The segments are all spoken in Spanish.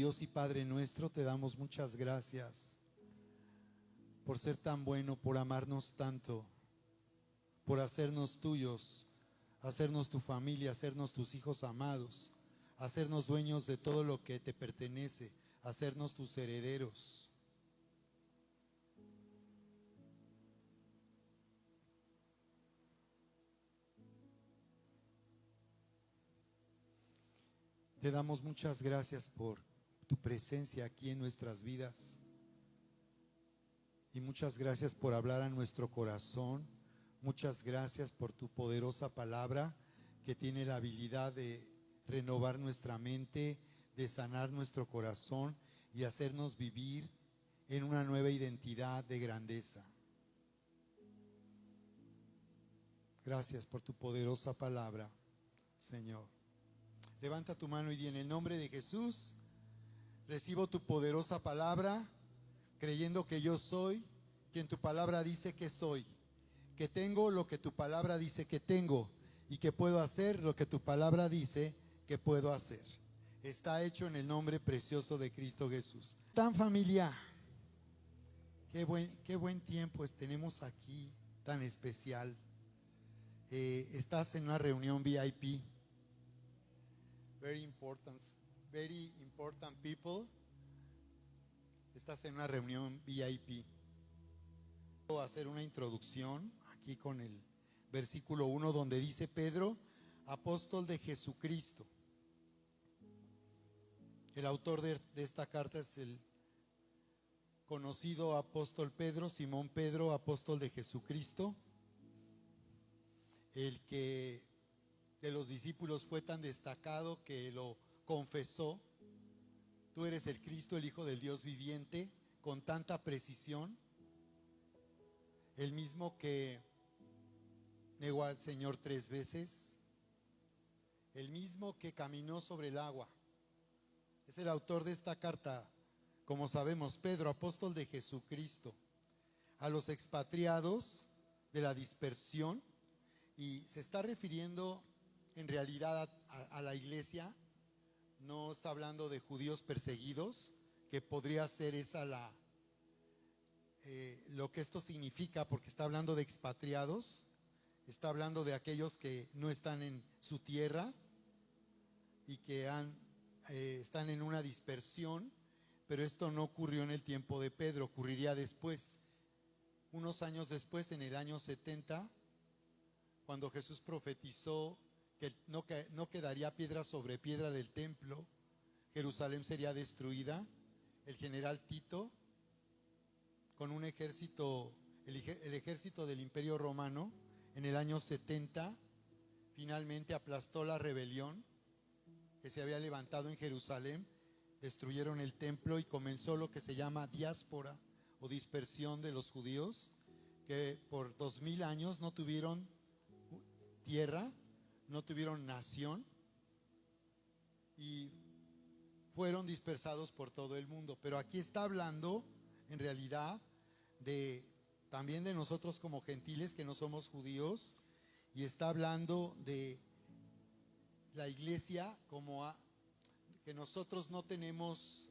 Dios y Padre nuestro, te damos muchas gracias por ser tan bueno, por amarnos tanto, por hacernos tuyos, hacernos tu familia, hacernos tus hijos amados, hacernos dueños de todo lo que te pertenece, hacernos tus herederos. Te damos muchas gracias por tu presencia aquí en nuestras vidas. Y muchas gracias por hablar a nuestro corazón. Muchas gracias por tu poderosa palabra que tiene la habilidad de renovar nuestra mente, de sanar nuestro corazón y hacernos vivir en una nueva identidad de grandeza. Gracias por tu poderosa palabra, Señor. Levanta tu mano y di: en el nombre de Jesús, recibo tu poderosa palabra, creyendo que yo soy quien tu palabra dice que soy, que tengo lo que tu palabra dice que tengo y que puedo hacer lo que tu palabra dice que puedo hacer. Está hecho en el nombre precioso de Cristo Jesús. Tan familia, qué buen tiempo tenemos aquí, tan especial. Estás en una reunión VIP. Very important people. Estás en una reunión VIP. Voy a hacer una introducción aquí con el versículo 1 donde dice: Pedro, apóstol de Jesucristo. El autor de esta carta es el conocido apóstol Pedro, Simón Pedro, apóstol de Jesucristo, el que de los discípulos fue tan destacado que lo confesó: tú eres el Cristo, el Hijo del Dios viviente, con tanta precisión. El mismo que negó al Señor 3 veces, el mismo que caminó sobre el agua. Es el autor de esta carta, como sabemos, Pedro, apóstol de Jesucristo, a los expatriados de la dispersión, y se está refiriendo en realidad a la iglesia. No está hablando de judíos perseguidos, que podría ser esa lo que esto significa, porque está hablando de expatriados, está hablando de aquellos que no están en su tierra y que están en una dispersión. Pero esto no ocurrió en el tiempo de Pedro, ocurriría después, unos años después, en el año 70, cuando Jesús profetizó que no quedaría piedra sobre piedra del templo, Jerusalén sería destruida. El general Tito, con un ejército, el ejército del Imperio Romano, en el año 70, finalmente aplastó la rebelión que se había levantado en Jerusalén, destruyeron el templo y comenzó lo que se llama diáspora o dispersión de los judíos, que por 2000 años no tuvieron tierra, no tuvieron nación y fueron dispersados por todo el mundo. Pero aquí está hablando en realidad también de nosotros como gentiles que no somos judíos, y está hablando de la iglesia que nosotros no tenemos,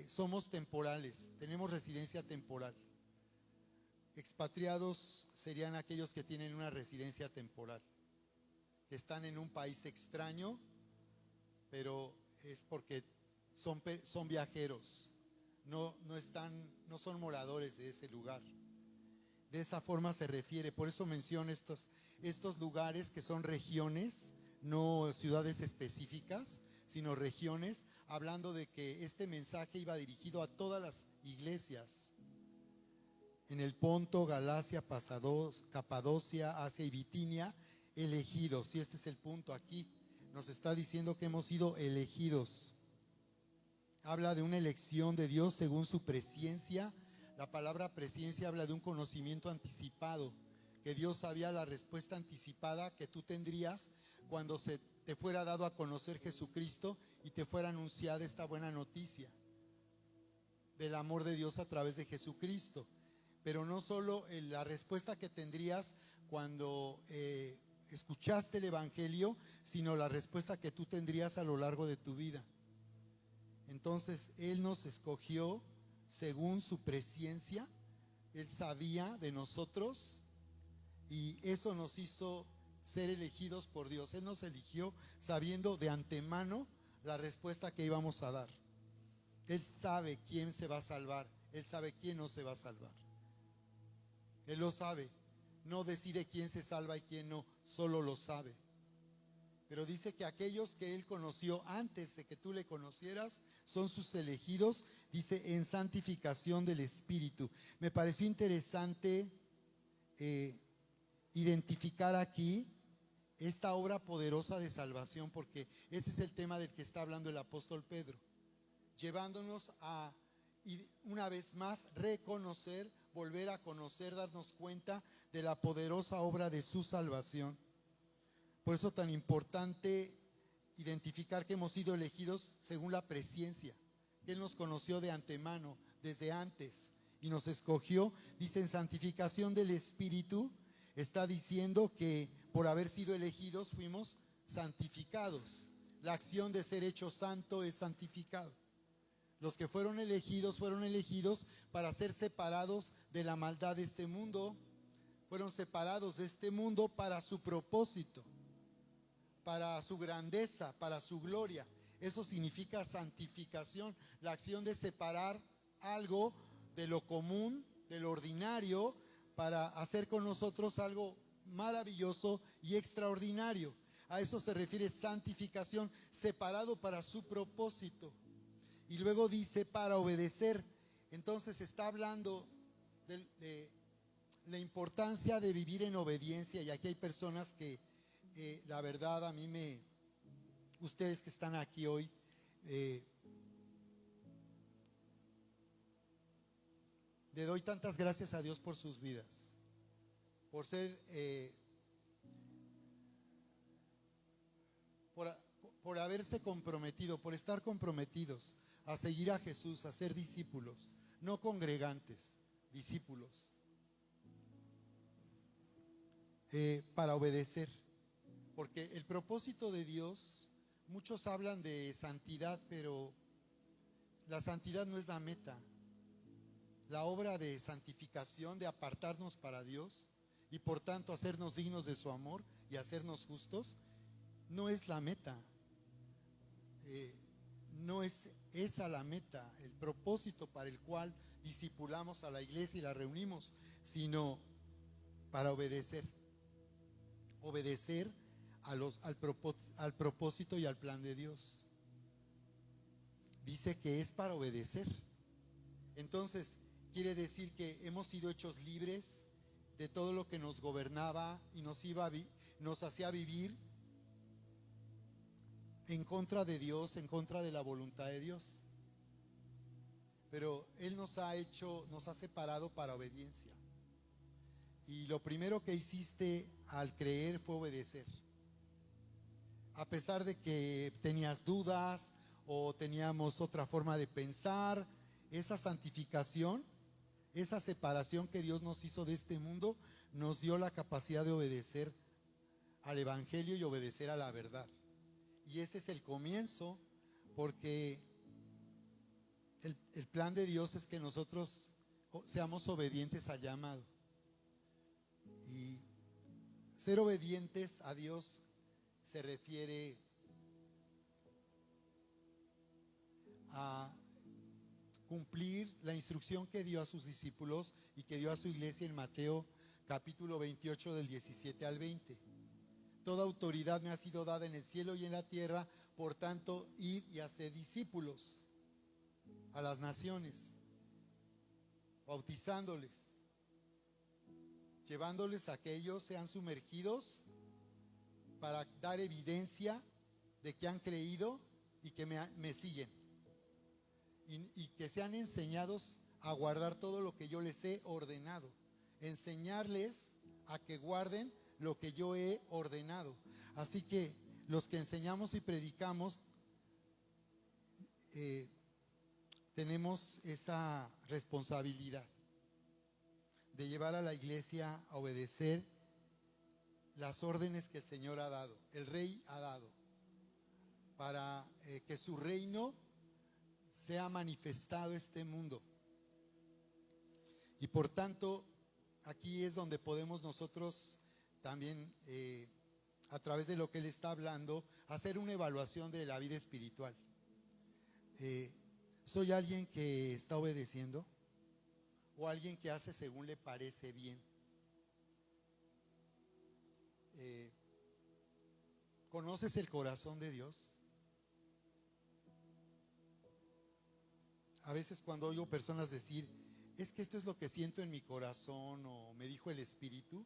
somos temporales, tenemos residencia temporal. Expatriados serían aquellos que tienen una residencia temporal, que están en un país extraño, pero es porque son viajeros, no son moradores de ese lugar. De esa forma se refiere, por eso menciona estos lugares que son regiones, no ciudades específicas, sino regiones, hablando de que este mensaje iba dirigido a todas las iglesias en el Ponto, Galacia, Capadocia, Asia y Bitinia, elegidos. Y este es el punto aquí, nos está diciendo que hemos sido elegidos. Habla de una elección de Dios según su presciencia. La palabra presciencia habla de un conocimiento anticipado, que Dios sabía la respuesta anticipada que tú tendrías cuando se te fuera dado a conocer Jesucristo y te fuera anunciada esta buena noticia del amor de Dios a través de Jesucristo. Pero no solo la respuesta que tendrías cuando escuchaste el Evangelio, sino la respuesta que tú tendrías a lo largo de tu vida. Entonces Él nos escogió según su presciencia. Él sabía de nosotros y eso nos hizo ser elegidos por Dios. Él nos eligió sabiendo de antemano la respuesta que íbamos a dar. Él sabe quién se va a salvar, Él sabe quién no se va a salvar. Él lo sabe, no decide quién se salva y quién no, solo lo sabe. Pero dice que aquellos que Él conoció antes de que tú le conocieras son sus elegidos, dice, en santificación del Espíritu. Me pareció interesante identificar aquí esta obra poderosa de salvación, porque ese es el tema del que está hablando el apóstol Pedro, llevándonos a, una vez más, reconocer, volver a conocer, darnos cuenta de la poderosa obra de su salvación. Por eso tan importante identificar que hemos sido elegidos según la presciencia, que Él nos conoció de antemano, desde antes, y nos escogió. Dice, en santificación del Espíritu, está diciendo que por haber sido elegidos fuimos santificados. La acción de ser hecho santo es santificado. Los que fueron elegidos para ser separados de la maldad de este mundo, fueron separados de este mundo para su propósito, para su grandeza, para su gloria. Eso significa santificación, la acción de separar algo de lo común, de lo ordinario, para hacer con nosotros algo maravilloso y extraordinario. A eso se refiere santificación, separado para su propósito. Y luego dice para obedecer. Entonces está hablando de la importancia de vivir en obediencia. Y aquí hay personas que la verdad a mí ustedes que están aquí hoy, le doy tantas gracias a Dios por sus vidas, por ser, por haberse comprometido, por estar comprometidos a seguir a Jesús, a ser discípulos, no congregantes, discípulos, para obedecer. Porque el propósito de Dios, muchos hablan de santidad, pero la santidad no es la meta. La obra de santificación, de apartarnos para Dios y por tanto hacernos dignos de su amor y hacernos justos, no es la meta. No es esa la meta, el propósito para el cual discipulamos a la iglesia y la reunimos, sino para obedecer. Obedecer al propósito y al plan de Dios. Dice que es para obedecer. Entonces, quiere decir que hemos sido hechos libres de todo lo que nos gobernaba y nos hacía vivir en contra de Dios, en contra de la voluntad de Dios. Pero Él nos ha separado para obediencia. Y lo primero que hiciste al creer fue obedecer. A pesar de que tenías dudas o teníamos otra forma de pensar, esa santificación, esa separación que Dios nos hizo de este mundo, nos dio la capacidad de obedecer al Evangelio y obedecer a la verdad. Y ese es el comienzo, porque el plan de Dios es que nosotros seamos obedientes al llamado. Y ser obedientes a Dios se refiere a cumplir la instrucción que dio a sus discípulos y que dio a su iglesia en Mateo capítulo 28 del 17 al 20. Toda autoridad me ha sido dada en el cielo y en la tierra, por tanto, id y haced discípulos a las naciones, bautizándoles, llevándoles a que ellos sean sumergidos para dar evidencia de que han creído y que me siguen. Y que sean enseñados a guardar todo lo que yo les he ordenado. Enseñarles a que guarden lo que yo he ordenado. Así que los que enseñamos y predicamos tenemos esa responsabilidad de llevar a la iglesia a obedecer las órdenes que el Señor ha dado, el Rey ha dado, para que su reino se ha manifestado este mundo. Y por tanto, aquí es donde podemos nosotros también, a través de lo que él está hablando, hacer una evaluación de la vida espiritual. ¿Soy alguien que está obedeciendo? ¿O alguien que hace según le parece bien? ¿Conoces el corazón de Dios? A veces cuando oigo personas decir, es que esto es lo que siento en mi corazón, o me dijo el Espíritu,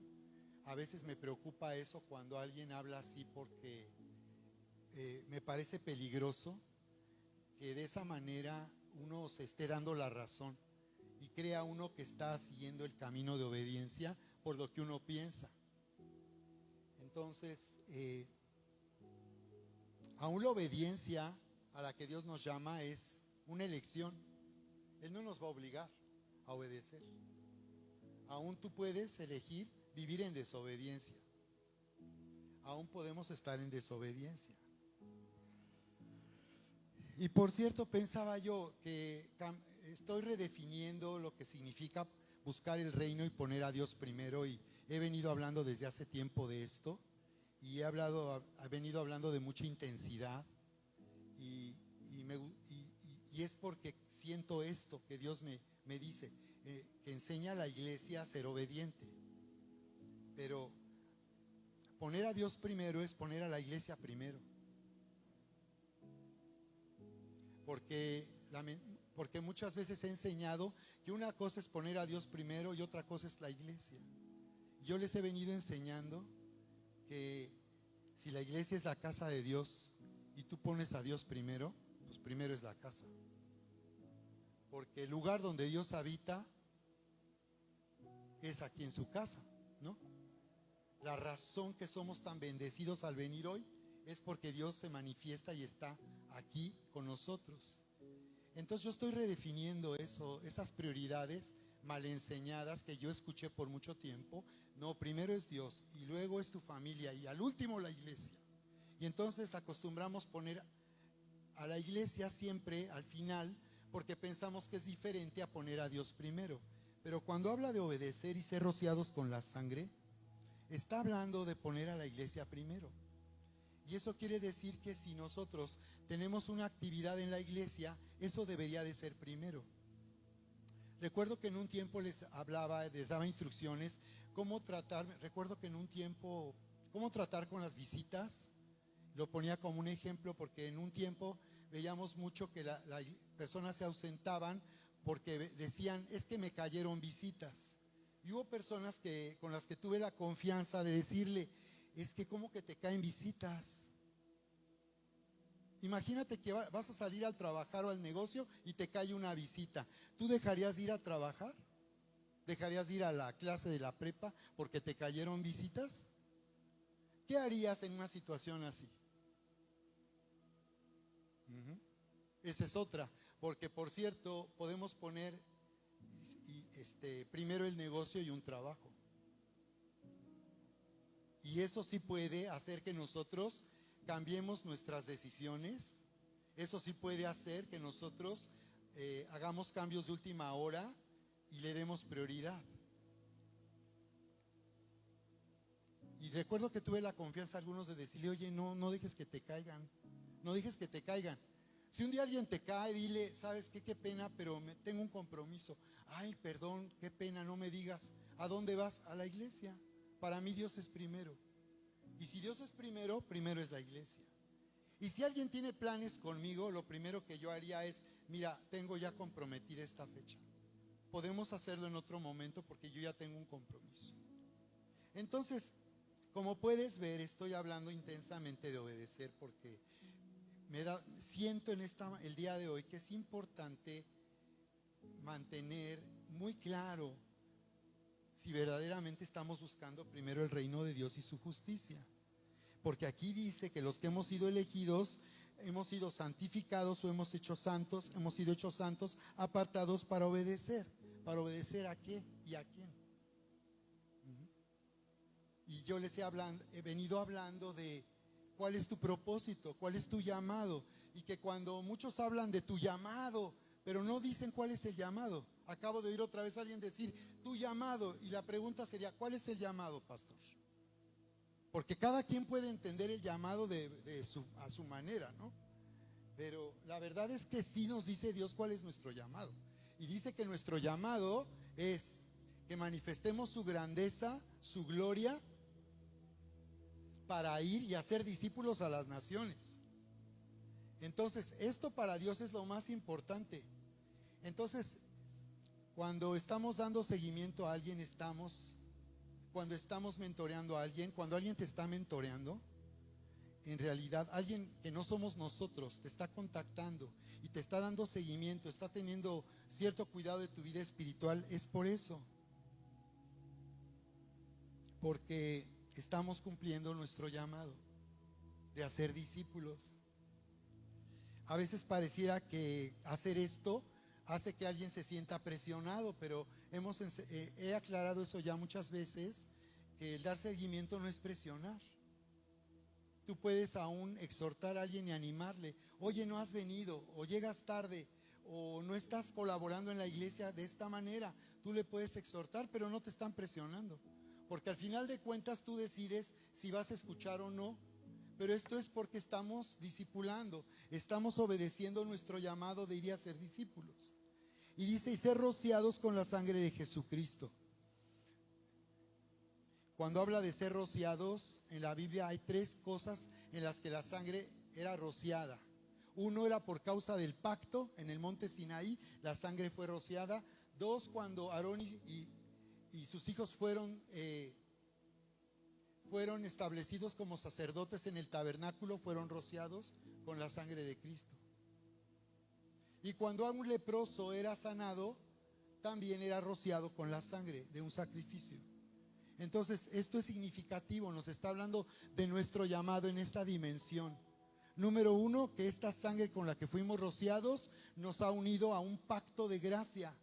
a veces me preocupa eso cuando alguien habla así, porque me parece peligroso que de esa manera uno se esté dando la razón y crea uno que está siguiendo el camino de obediencia por lo que uno piensa. Entonces, aún la obediencia a la que Dios nos llama es una elección. Él no nos va a obligar a obedecer. Aún tú puedes elegir vivir en desobediencia. Aún podemos estar en desobediencia. Y por cierto, pensaba yo que estoy redefiniendo lo que significa buscar el reino y poner a Dios primero, y he venido hablando desde hace tiempo de esto, y he venido hablando de mucha intensidad, y es porque siento esto que Dios me dice, que enseña a la iglesia a ser obediente. Pero poner a Dios primero es poner a la iglesia primero. Porque muchas veces he enseñado que una cosa es poner a Dios primero y otra cosa es la iglesia. Yo les he venido enseñando que si la iglesia es la casa de Dios y tú pones a Dios primero, pues primero es la casa. Porque el lugar donde Dios habita es aquí en su casa, ¿no? La razón que somos tan bendecidos al venir hoy es porque Dios se manifiesta y está aquí con nosotros. Entonces yo estoy redefiniendo eso, esas prioridades mal enseñadas que yo escuché por mucho tiempo. No, primero es Dios y luego es tu familia y al último la iglesia. Y entonces acostumbramos poner a la iglesia siempre al final, porque pensamos que es diferente a poner a Dios primero. Pero cuando habla de obedecer y ser rociados con la sangre, está hablando de poner a la iglesia primero. Y eso quiere decir que si nosotros tenemos una actividad en la iglesia, eso debería de ser primero. Recuerdo que en un tiempo les daba instrucciones cómo tratar. Recuerdo que en un tiempo, cómo tratar con las visitas. Lo ponía como un ejemplo porque en un tiempo veíamos mucho que las personas se ausentaban porque decían, es que me cayeron visitas. Y hubo personas con las que tuve la confianza de decirle, es que ¿cómo que te caen visitas? Imagínate que vas a salir al trabajar o al negocio y te cae una visita. ¿Tú dejarías de ir a trabajar? ¿Dejarías de ir a la clase de la prepa porque te cayeron visitas? ¿Qué harías en una situación así? Esa es otra, porque por cierto podemos poner primero el negocio y un trabajo. Y eso sí puede hacer que nosotros cambiemos nuestras decisiones. Eso sí puede hacer que nosotros hagamos cambios de última hora y le demos prioridad. Y recuerdo que tuve la confianza algunos de decirle, oye, no dejes que te caigan. No dejes que te caigan. Si un día alguien te cae, dile, ¿sabes qué? Qué pena, pero tengo un compromiso. Ay, perdón, qué pena, no me digas. ¿A dónde vas? A la iglesia. Para mí Dios es primero. Y si Dios es primero, primero es la iglesia. Y si alguien tiene planes conmigo, lo primero que yo haría es, mira, tengo ya comprometida esta fecha. Podemos hacerlo en otro momento porque yo ya tengo un compromiso. Entonces, como puedes ver, estoy hablando intensamente de obedecer porque siento el día de hoy que es importante mantener muy claro si verdaderamente estamos buscando primero el reino de Dios y su justicia. Porque aquí dice que los que hemos sido elegidos, hemos sido santificados o hemos sido hechos santos, apartados para obedecer. ¿Para obedecer a qué y a quién? Y yo les he venido hablando de cuál es tu propósito, cuál es tu llamado, Y que cuando muchos hablan de tu llamado, pero no dicen cuál es el llamado. Acabo de oír otra vez a alguien decir tu llamado, y la pregunta sería, ¿cuál es el llamado, pastor? Porque cada quien puede entender el llamado a su manera, ¿no? Pero la verdad es que sí nos dice Dios cuál es nuestro llamado. Y dice que nuestro llamado es que manifestemos su grandeza, su gloria, para ir y hacer discípulos a las naciones. Entonces, esto para Dios es lo más importante. Entonces, cuando estamos dando seguimiento a alguien, cuando estamos mentoreando a alguien, cuando alguien te está mentoreando, en realidad alguien que no somos nosotros te está contactando y te está dando seguimiento, está teniendo cierto cuidado de tu vida espiritual, es por eso. Porque estamos cumpliendo nuestro llamado de hacer discípulos. A veces pareciera que hacer esto hace que alguien se sienta presionado, pero he aclarado eso ya muchas veces, que el dar seguimiento no es presionar. Tú puedes aún exhortar a alguien y animarle. Oye, no has venido, o llegas tarde, o no estás colaborando en la iglesia de esta manera. Tú le puedes exhortar, pero no te están presionando, porque al final de cuentas tú decides si vas a escuchar o no. Pero esto es porque estamos discipulando, estamos obedeciendo nuestro llamado de ir a ser discípulos. Y dice, y ser rociados con la sangre de Jesucristo. Cuando habla de ser rociados, en la Biblia hay 3 cosas en las que la sangre era rociada. Uno era por causa del pacto en el monte Sinaí, la sangre fue rociada. 2, cuando Aarón y sus hijos fueron establecidos como sacerdotes en el tabernáculo, fueron rociados con la sangre de Cristo. Y cuando a un leproso era sanado, también era rociado con la sangre de un sacrificio. Entonces, esto es significativo, nos está hablando de nuestro llamado en esta dimensión. Número 1, que esta sangre con la que fuimos rociados nos ha unido a un pacto de gracia,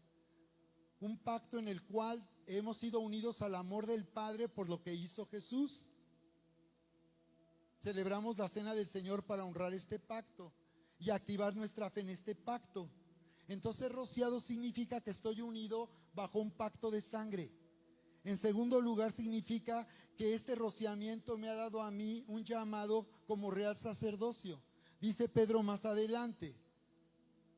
un pacto en el cual hemos sido unidos al amor del Padre por lo que hizo Jesús. Celebramos la cena del Señor para honrar este pacto y activar nuestra fe en este pacto. Entonces, rociado significa que estoy unido bajo un pacto de sangre. En segundo lugar, significa que este rociamiento me ha dado a mí un llamado como real sacerdocio. Dice Pedro más adelante,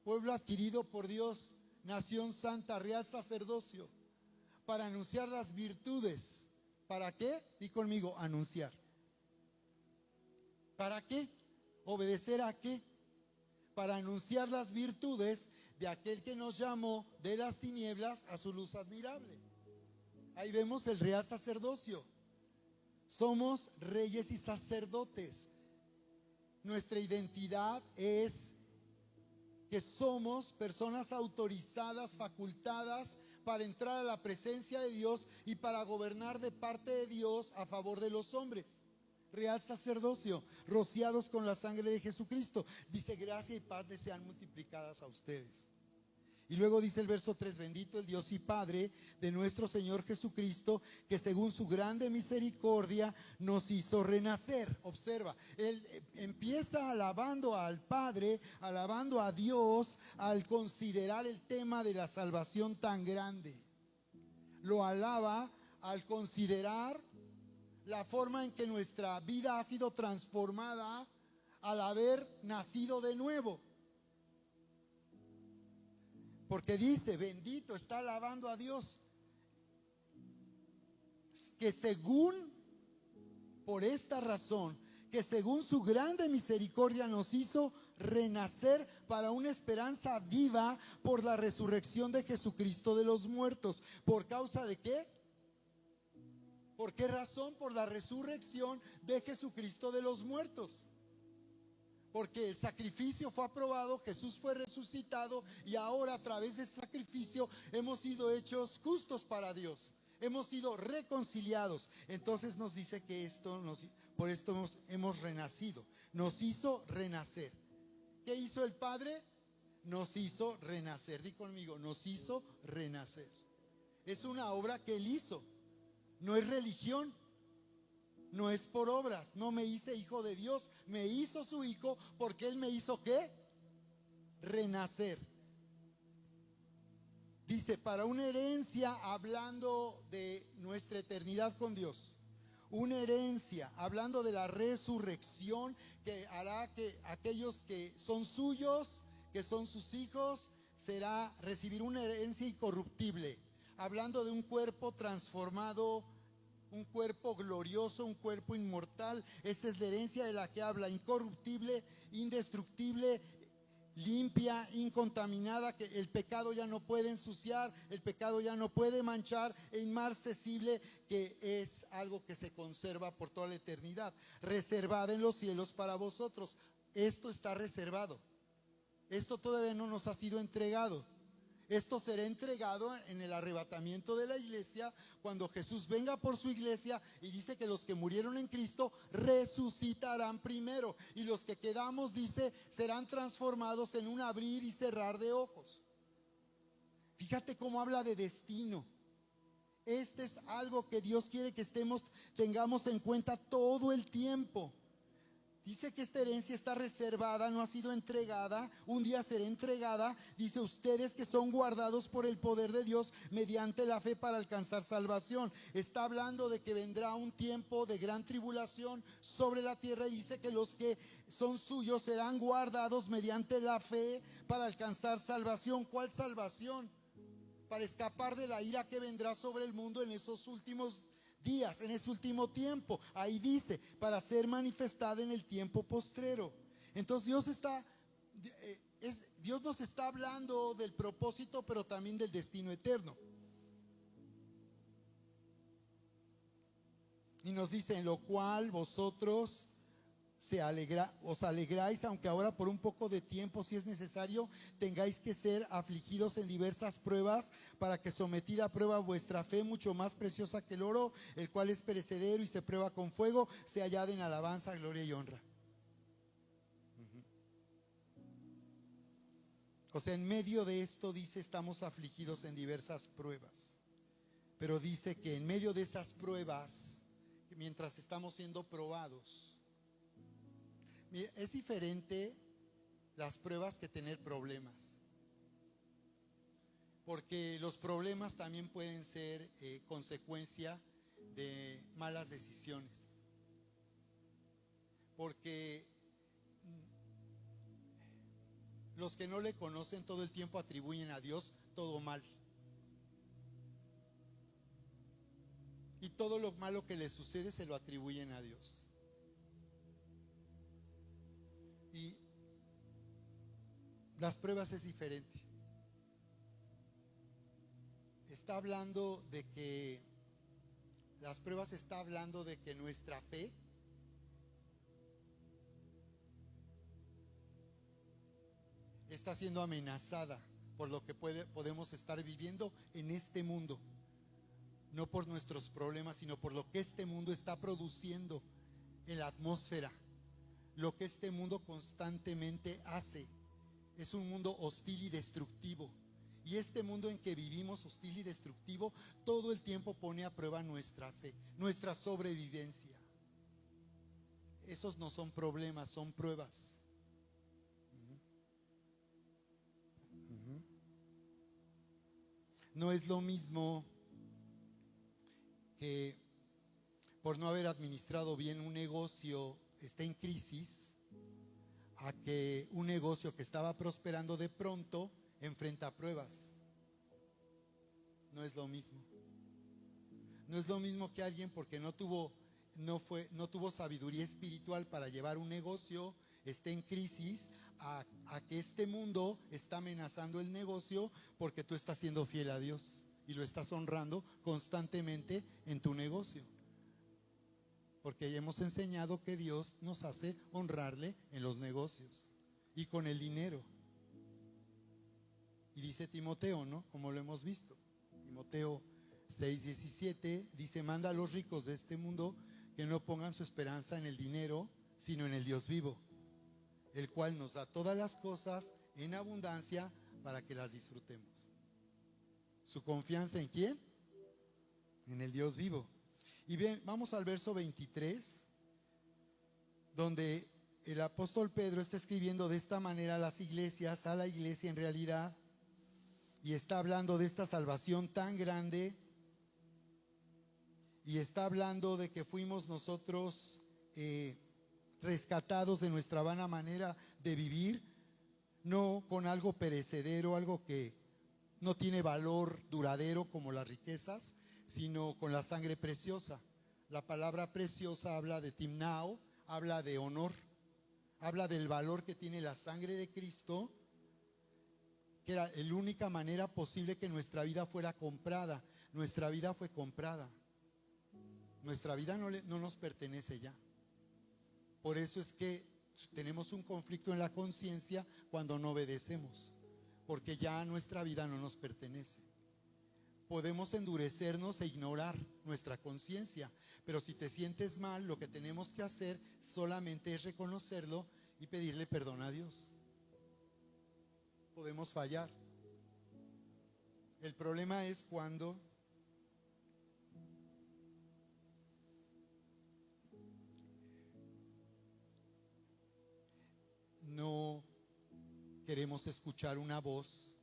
pueblo adquirido por Dios, nación santa, real sacerdocio, para anunciar las virtudes. ¿Para qué? Di conmigo, anunciar. ¿Para qué? ¿Obedecer a qué? Para anunciar las virtudes de aquel que nos llamó de las tinieblas a su luz admirable. Ahí vemos el real sacerdocio. Somos reyes y sacerdotes. Nuestra identidad es que somos personas autorizadas, facultadas para entrar a la presencia de Dios y para gobernar de parte de Dios a favor de los hombres. Real sacerdocio, rociados con la sangre de Jesucristo. Dice, gracia y paz les sean multiplicadas a ustedes. Y luego dice el verso 3, bendito el Dios y Padre de nuestro Señor Jesucristo, que según su grande misericordia nos hizo renacer. Observa, él empieza alabando al Padre, alabando a Dios al considerar el tema de la salvación tan grande. Lo alaba al considerar la forma en que nuestra vida ha sido transformada al haber nacido de nuevo. Porque dice, bendito, está alabando a Dios, que por esta razón, que según su grande misericordia nos hizo renacer para una esperanza viva por la resurrección de Jesucristo de los muertos. ¿Por causa de qué? ¿Por qué razón? Por la resurrección de Jesucristo de los muertos. Porque el sacrificio fue aprobado, Jesús fue resucitado y ahora a través de ese sacrificio hemos sido hechos justos para Dios. Hemos sido reconciliados. Entonces nos dice que por esto hemos renacido. Nos hizo renacer. ¿Qué hizo el Padre? Nos hizo renacer. Di conmigo, nos hizo renacer. Es una obra que Él hizo. No es religión. No es por obras, no me hice hijo de Dios, me hizo su hijo porque Él me hizo ¿qué? Renacer. Dice, para una herencia, hablando de nuestra eternidad con Dios. Una herencia, hablando de la resurrección que hará que aquellos que son suyos, que son sus hijos, será recibir una herencia incorruptible. Hablando de un cuerpo transformado, un cuerpo glorioso, un cuerpo inmortal. Esta es la herencia de la que habla, incorruptible, indestructible, limpia, incontaminada, que el pecado ya no puede ensuciar, el pecado ya no puede manchar, e inmarcesible, que es algo que se conserva por toda la eternidad, reservada en los cielos para vosotros. Esto está reservado, esto todavía no nos ha sido entregado. Esto será entregado en el arrebatamiento de la iglesia, cuando Jesús venga por su iglesia, y dice que los que murieron en Cristo resucitarán primero, y los que quedamos, dice, serán transformados en un abrir y cerrar de ojos. Fíjate cómo habla de destino. Este es algo que Dios quiere que tengamos en cuenta todo el tiempo. Dice que esta herencia está reservada, no ha sido entregada, un día será entregada. Dice, ustedes que son guardados por el poder de Dios mediante la fe para alcanzar salvación. Está hablando de que vendrá un tiempo de gran tribulación sobre la tierra, y dice que los que son suyos serán guardados mediante la fe para alcanzar salvación. ¿Cuál salvación? Para escapar de la ira que vendrá sobre el mundo en esos últimos días, en ese último tiempo. Ahí dice, para ser manifestada en el tiempo postrero. Entonces Dios nos está hablando del propósito, pero también del destino eterno. Y nos dice, en lo cual vosotros os alegráis, aunque ahora por un poco de tiempo, si es necesario, tengáis que ser afligidos en diversas pruebas, para que sometida a prueba vuestra fe, mucho más preciosa que el oro, el cual es perecedero y se prueba con fuego, se hallada en alabanza, gloria y honra. O sea, en medio de esto dice, estamos afligidos en diversas pruebas, pero dice que en medio de esas pruebas, mientras estamos siendo probados, es diferente las pruebas que tener problemas, porque los problemas también pueden ser consecuencia de malas decisiones, porque los que no le conocen todo el tiempo atribuyen a Dios todo mal, y todo lo malo que les sucede se lo atribuyen a Dios. Y las pruebas es diferente. Está hablando de que las pruebas está hablando de que nuestra fe está siendo amenazada por lo que podemos estar viviendo en este mundo. No por nuestros problemas, sino por lo que este mundo está produciendo en la atmósfera. Lo que este mundo constantemente hace. Es un mundo hostil y destructivo. Y este mundo en que vivimos, hostil y destructivo, todo el tiempo pone a prueba nuestra fe, nuestra sobrevivencia. Esos no son problemas, son pruebas. No es lo mismo que por no haber administrado bien un negocio esté en crisis, a que un negocio que estaba prosperando de pronto enfrenta pruebas. No es lo mismo. No es lo mismo que alguien, porque no tuvo sabiduría espiritual para llevar un negocio, esté en crisis, a que este mundo está amenazando el negocio porque tú estás siendo fiel a Dios y lo estás honrando constantemente en tu negocio. Porque ya hemos enseñado que Dios nos hace honrarle en los negocios y con el dinero. Y dice Timoteo, ¿no? Como lo hemos visto. Timoteo 6:17 dice, manda a los ricos de este mundo que no pongan su esperanza en el dinero, sino en el Dios vivo, el cual nos da todas las cosas en abundancia para que las disfrutemos. ¿Su confianza en quién? En el Dios vivo. Y bien, vamos al verso 23, donde el apóstol Pedro está escribiendo de esta manera a las iglesias, a la iglesia en realidad, y está hablando de esta salvación tan grande, y está hablando de que fuimos nosotros rescatados de nuestra vana manera de vivir, no con algo perecedero, algo que no tiene valor duradero como las riquezas, sino con la sangre preciosa. La palabra preciosa habla de timnao, habla de honor, habla del valor que tiene la sangre de Cristo, que era la única manera posible que nuestra vida fuera comprada. Nuestra vida fue comprada. Nuestra vida no nos pertenece ya. Por eso es que tenemos un conflicto en la conciencia cuando no obedecemos, porque ya nuestra vida no nos pertenece. Podemos endurecernos e ignorar nuestra conciencia, pero si te sientes mal, lo que tenemos que hacer solamente es reconocerlo y pedirle perdón a Dios. Podemos fallar. El problema es cuando no queremos escuchar una voz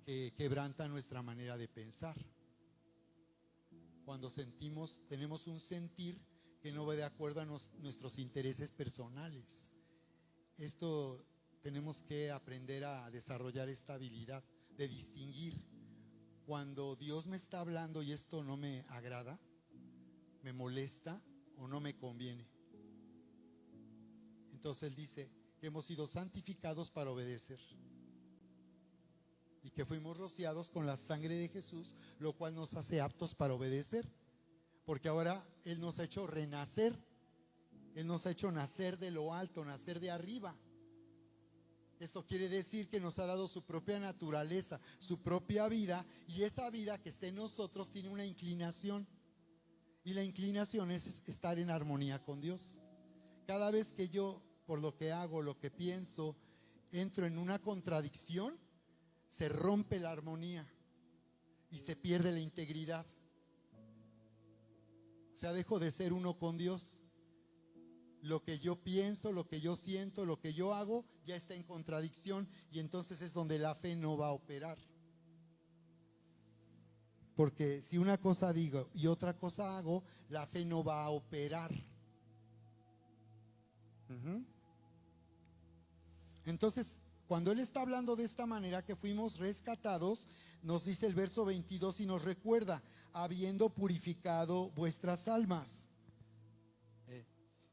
que quebranta nuestra manera de pensar. Cuando tenemos un sentir que no va de acuerdo a nuestros intereses personales. Esto tenemos que aprender a desarrollar esta habilidad de distinguir cuando Dios me está hablando y esto no me agrada, me molesta o no me conviene. Entonces Él dice que hemos sido santificados para obedecer y que fuimos rociados con la sangre de Jesús, lo cual nos hace aptos para obedecer, porque ahora Él nos ha hecho renacer, Él nos ha hecho nacer de lo alto, nacer de arriba. Esto quiere decir que nos ha dado su propia naturaleza, su propia vida, y esa vida que está en nosotros tiene una inclinación, y la inclinación es estar en armonía con Dios. Cada vez que yo, por lo que hago, lo que pienso, entro en una contradicción, se rompe la armonía y se pierde la integridad. O sea, dejo de ser uno con Dios. Lo que yo pienso, lo que yo siento, lo que yo hago, ya está en contradicción, y entonces es donde la fe no va a operar. Porque si una cosa digo y otra cosa hago, la fe no va a operar. Entonces, cuando Él está hablando de esta manera que fuimos rescatados, nos dice el verso 22 y nos recuerda, habiendo purificado vuestras almas.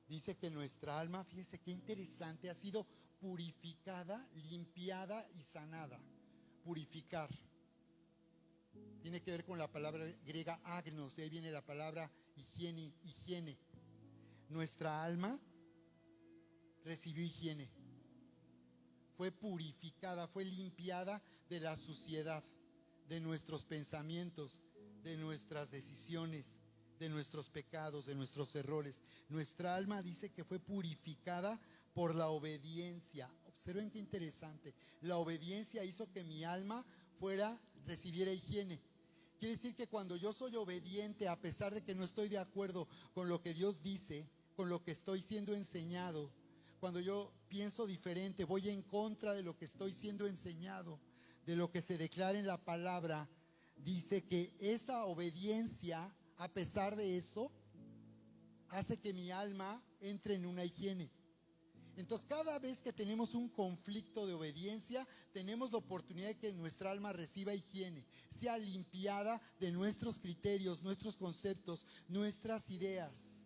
Dice que nuestra alma, fíjese qué interesante, ha sido purificada, limpiada y sanada. Purificar tiene que ver con la palabra griega agnos, de ahí viene la palabra higiene. Nuestra alma recibió higiene, fue purificada, fue limpiada de la suciedad, de nuestros pensamientos, de nuestras decisiones, de nuestros pecados, de nuestros errores. Nuestra alma dice que fue purificada por la obediencia. Observen qué interesante. La obediencia hizo que mi alma recibiera higiene. Quiere decir que cuando yo soy obediente, a pesar de que no estoy de acuerdo con lo que Dios dice, con lo que estoy siendo enseñado, cuando yo pienso diferente, voy en contra de lo que estoy siendo enseñado, de lo que se declara en la palabra, dice que esa obediencia, a pesar de eso, hace que mi alma entre en una higiene. Entonces, cada vez que tenemos un conflicto de obediencia, tenemos la oportunidad de que nuestra alma reciba higiene, sea limpiada de nuestros criterios, nuestros conceptos, nuestras ideas,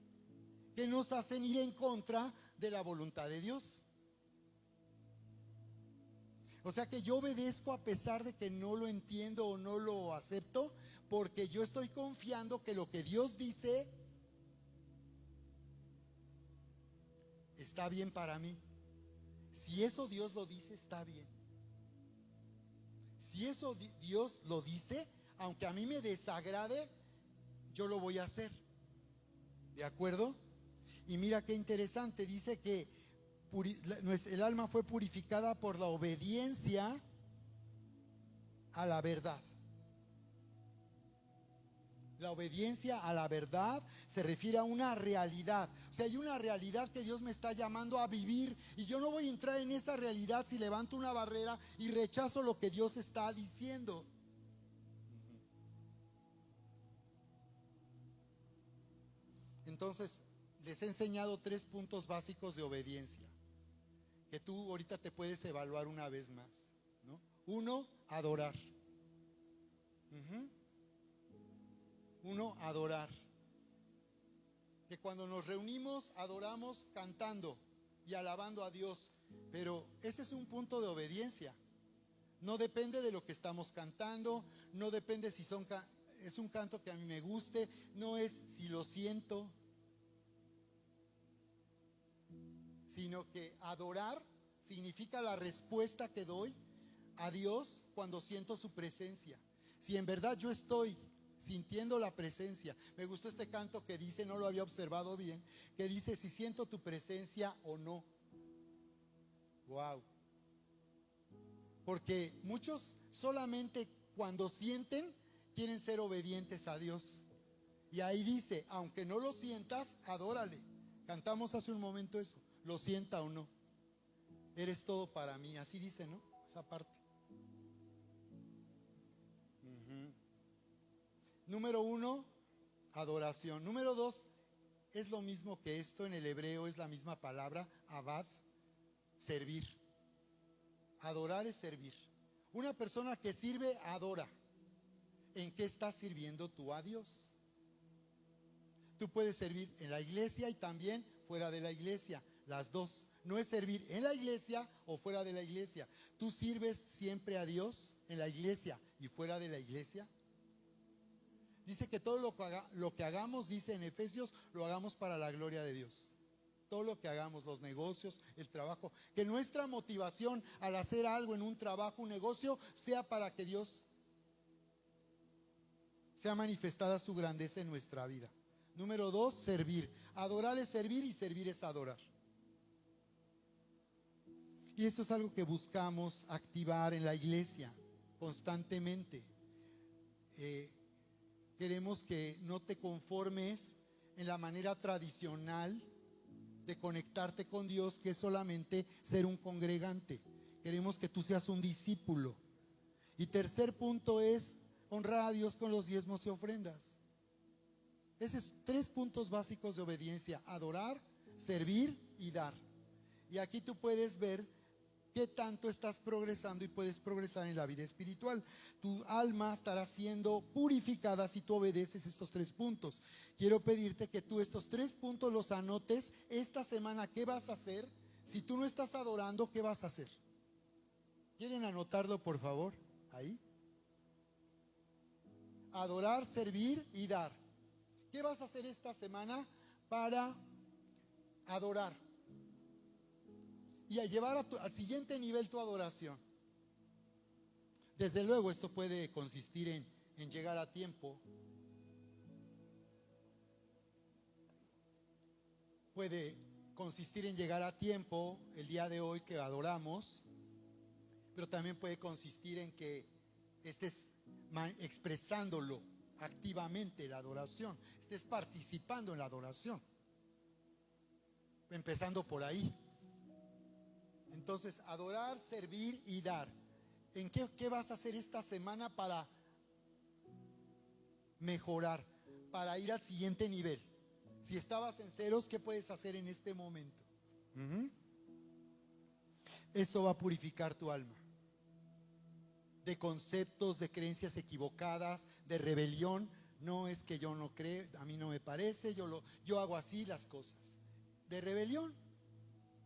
que nos hacen ir en contra de la voluntad de Dios. O sea que yo obedezco a pesar de que no lo entiendo o no lo acepto, porque yo estoy confiando que lo que Dios dice está bien para mí. Si eso Dios lo dice, está bien. Si eso Dios lo dice, aunque a mí me desagrade, yo lo voy a hacer. ¿De acuerdo? Y mira qué interesante, dice que el alma fue purificada por la obediencia a la verdad. La obediencia a la verdad se refiere a una realidad. O sea, hay una realidad que Dios me está llamando a vivir y yo no voy a entrar en esa realidad si levanto una barrera y rechazo lo que Dios está diciendo. Entonces, les he enseñado 3 puntos básicos de obediencia que tú ahorita te puedes evaluar una vez más, ¿no? 1, adorar. 1, adorar. Que cuando nos reunimos adoramos cantando y alabando a Dios, pero ese es un punto de obediencia. No depende de lo que estamos cantando, no depende si es un canto que a mí me guste, no es si lo siento, sino que adorar significa la respuesta que doy a Dios cuando siento su presencia. Si en verdad yo estoy sintiendo la presencia. Me gustó este canto que dice, no lo había observado bien, que dice, si siento tu presencia o no. Wow. Porque muchos solamente cuando sienten quieren ser obedientes a Dios. Y ahí dice, aunque no lo sientas, adórale. Cantamos hace un momento eso, lo sienta o no. Eres todo para mí, así dice, ¿no? Esa parte. Número 1, adoración. Número 2, es lo mismo que esto en el hebreo, es la misma palabra, abad, servir. Adorar es servir. Una persona que sirve, adora. ¿En qué estás sirviendo tú a Dios? Tú puedes servir en la iglesia y también fuera de la iglesia, las dos. No es servir en la iglesia o fuera de la iglesia. ¿Tú sirves siempre a Dios en la iglesia y fuera de la iglesia? Dice que todo lo que hagamos, dice en Efesios, lo hagamos para la gloria de Dios. Todo lo que hagamos, los negocios, el trabajo, que nuestra motivación al hacer algo en un trabajo, un negocio, sea para que Dios sea manifestada su grandeza en nuestra vida. Número 2, servir. Adorar es servir y servir es adorar. Y esto es algo que buscamos activar en la iglesia constantemente. Queremos que no te conformes en la manera tradicional de conectarte con Dios, que es solamente ser un congregante. Queremos que tú seas un discípulo. Y tercer punto es honrar a Dios con los diezmos y ofrendas. Esos son 3 puntos básicos de obediencia: adorar, servir y dar. Y aquí tú puedes ver qué tanto estás progresando y puedes progresar en la vida espiritual. Tu alma estará siendo purificada si tú obedeces estos 3 puntos. Quiero pedirte que tú estos 3 puntos los anotes esta semana. ¿Qué vas a hacer? Si tú no estás adorando, ¿qué vas a hacer? ¿Quieren anotarlo, por favor? Ahí. Adorar, servir y dar. ¿Qué vas a hacer esta semana para adorar? Y a llevar al siguiente nivel tu adoración. Desde luego esto puede consistir en llegar a tiempo. Puede consistir en llegar a tiempo el día de hoy que adoramos, pero también puede consistir en que estés expresándolo activamente, la adoración, estés participando en la adoración, empezando por ahí. Entonces, adorar, servir y dar. ¿En qué vas a hacer esta semana para mejorar, para ir al siguiente nivel? Si estabas en ceros, ¿qué puedes hacer en este momento? Esto va a purificar tu alma de conceptos, de creencias equivocadas, de rebelión. No es que yo no creo, a mí no me parece, yo hago así las cosas. De rebelión.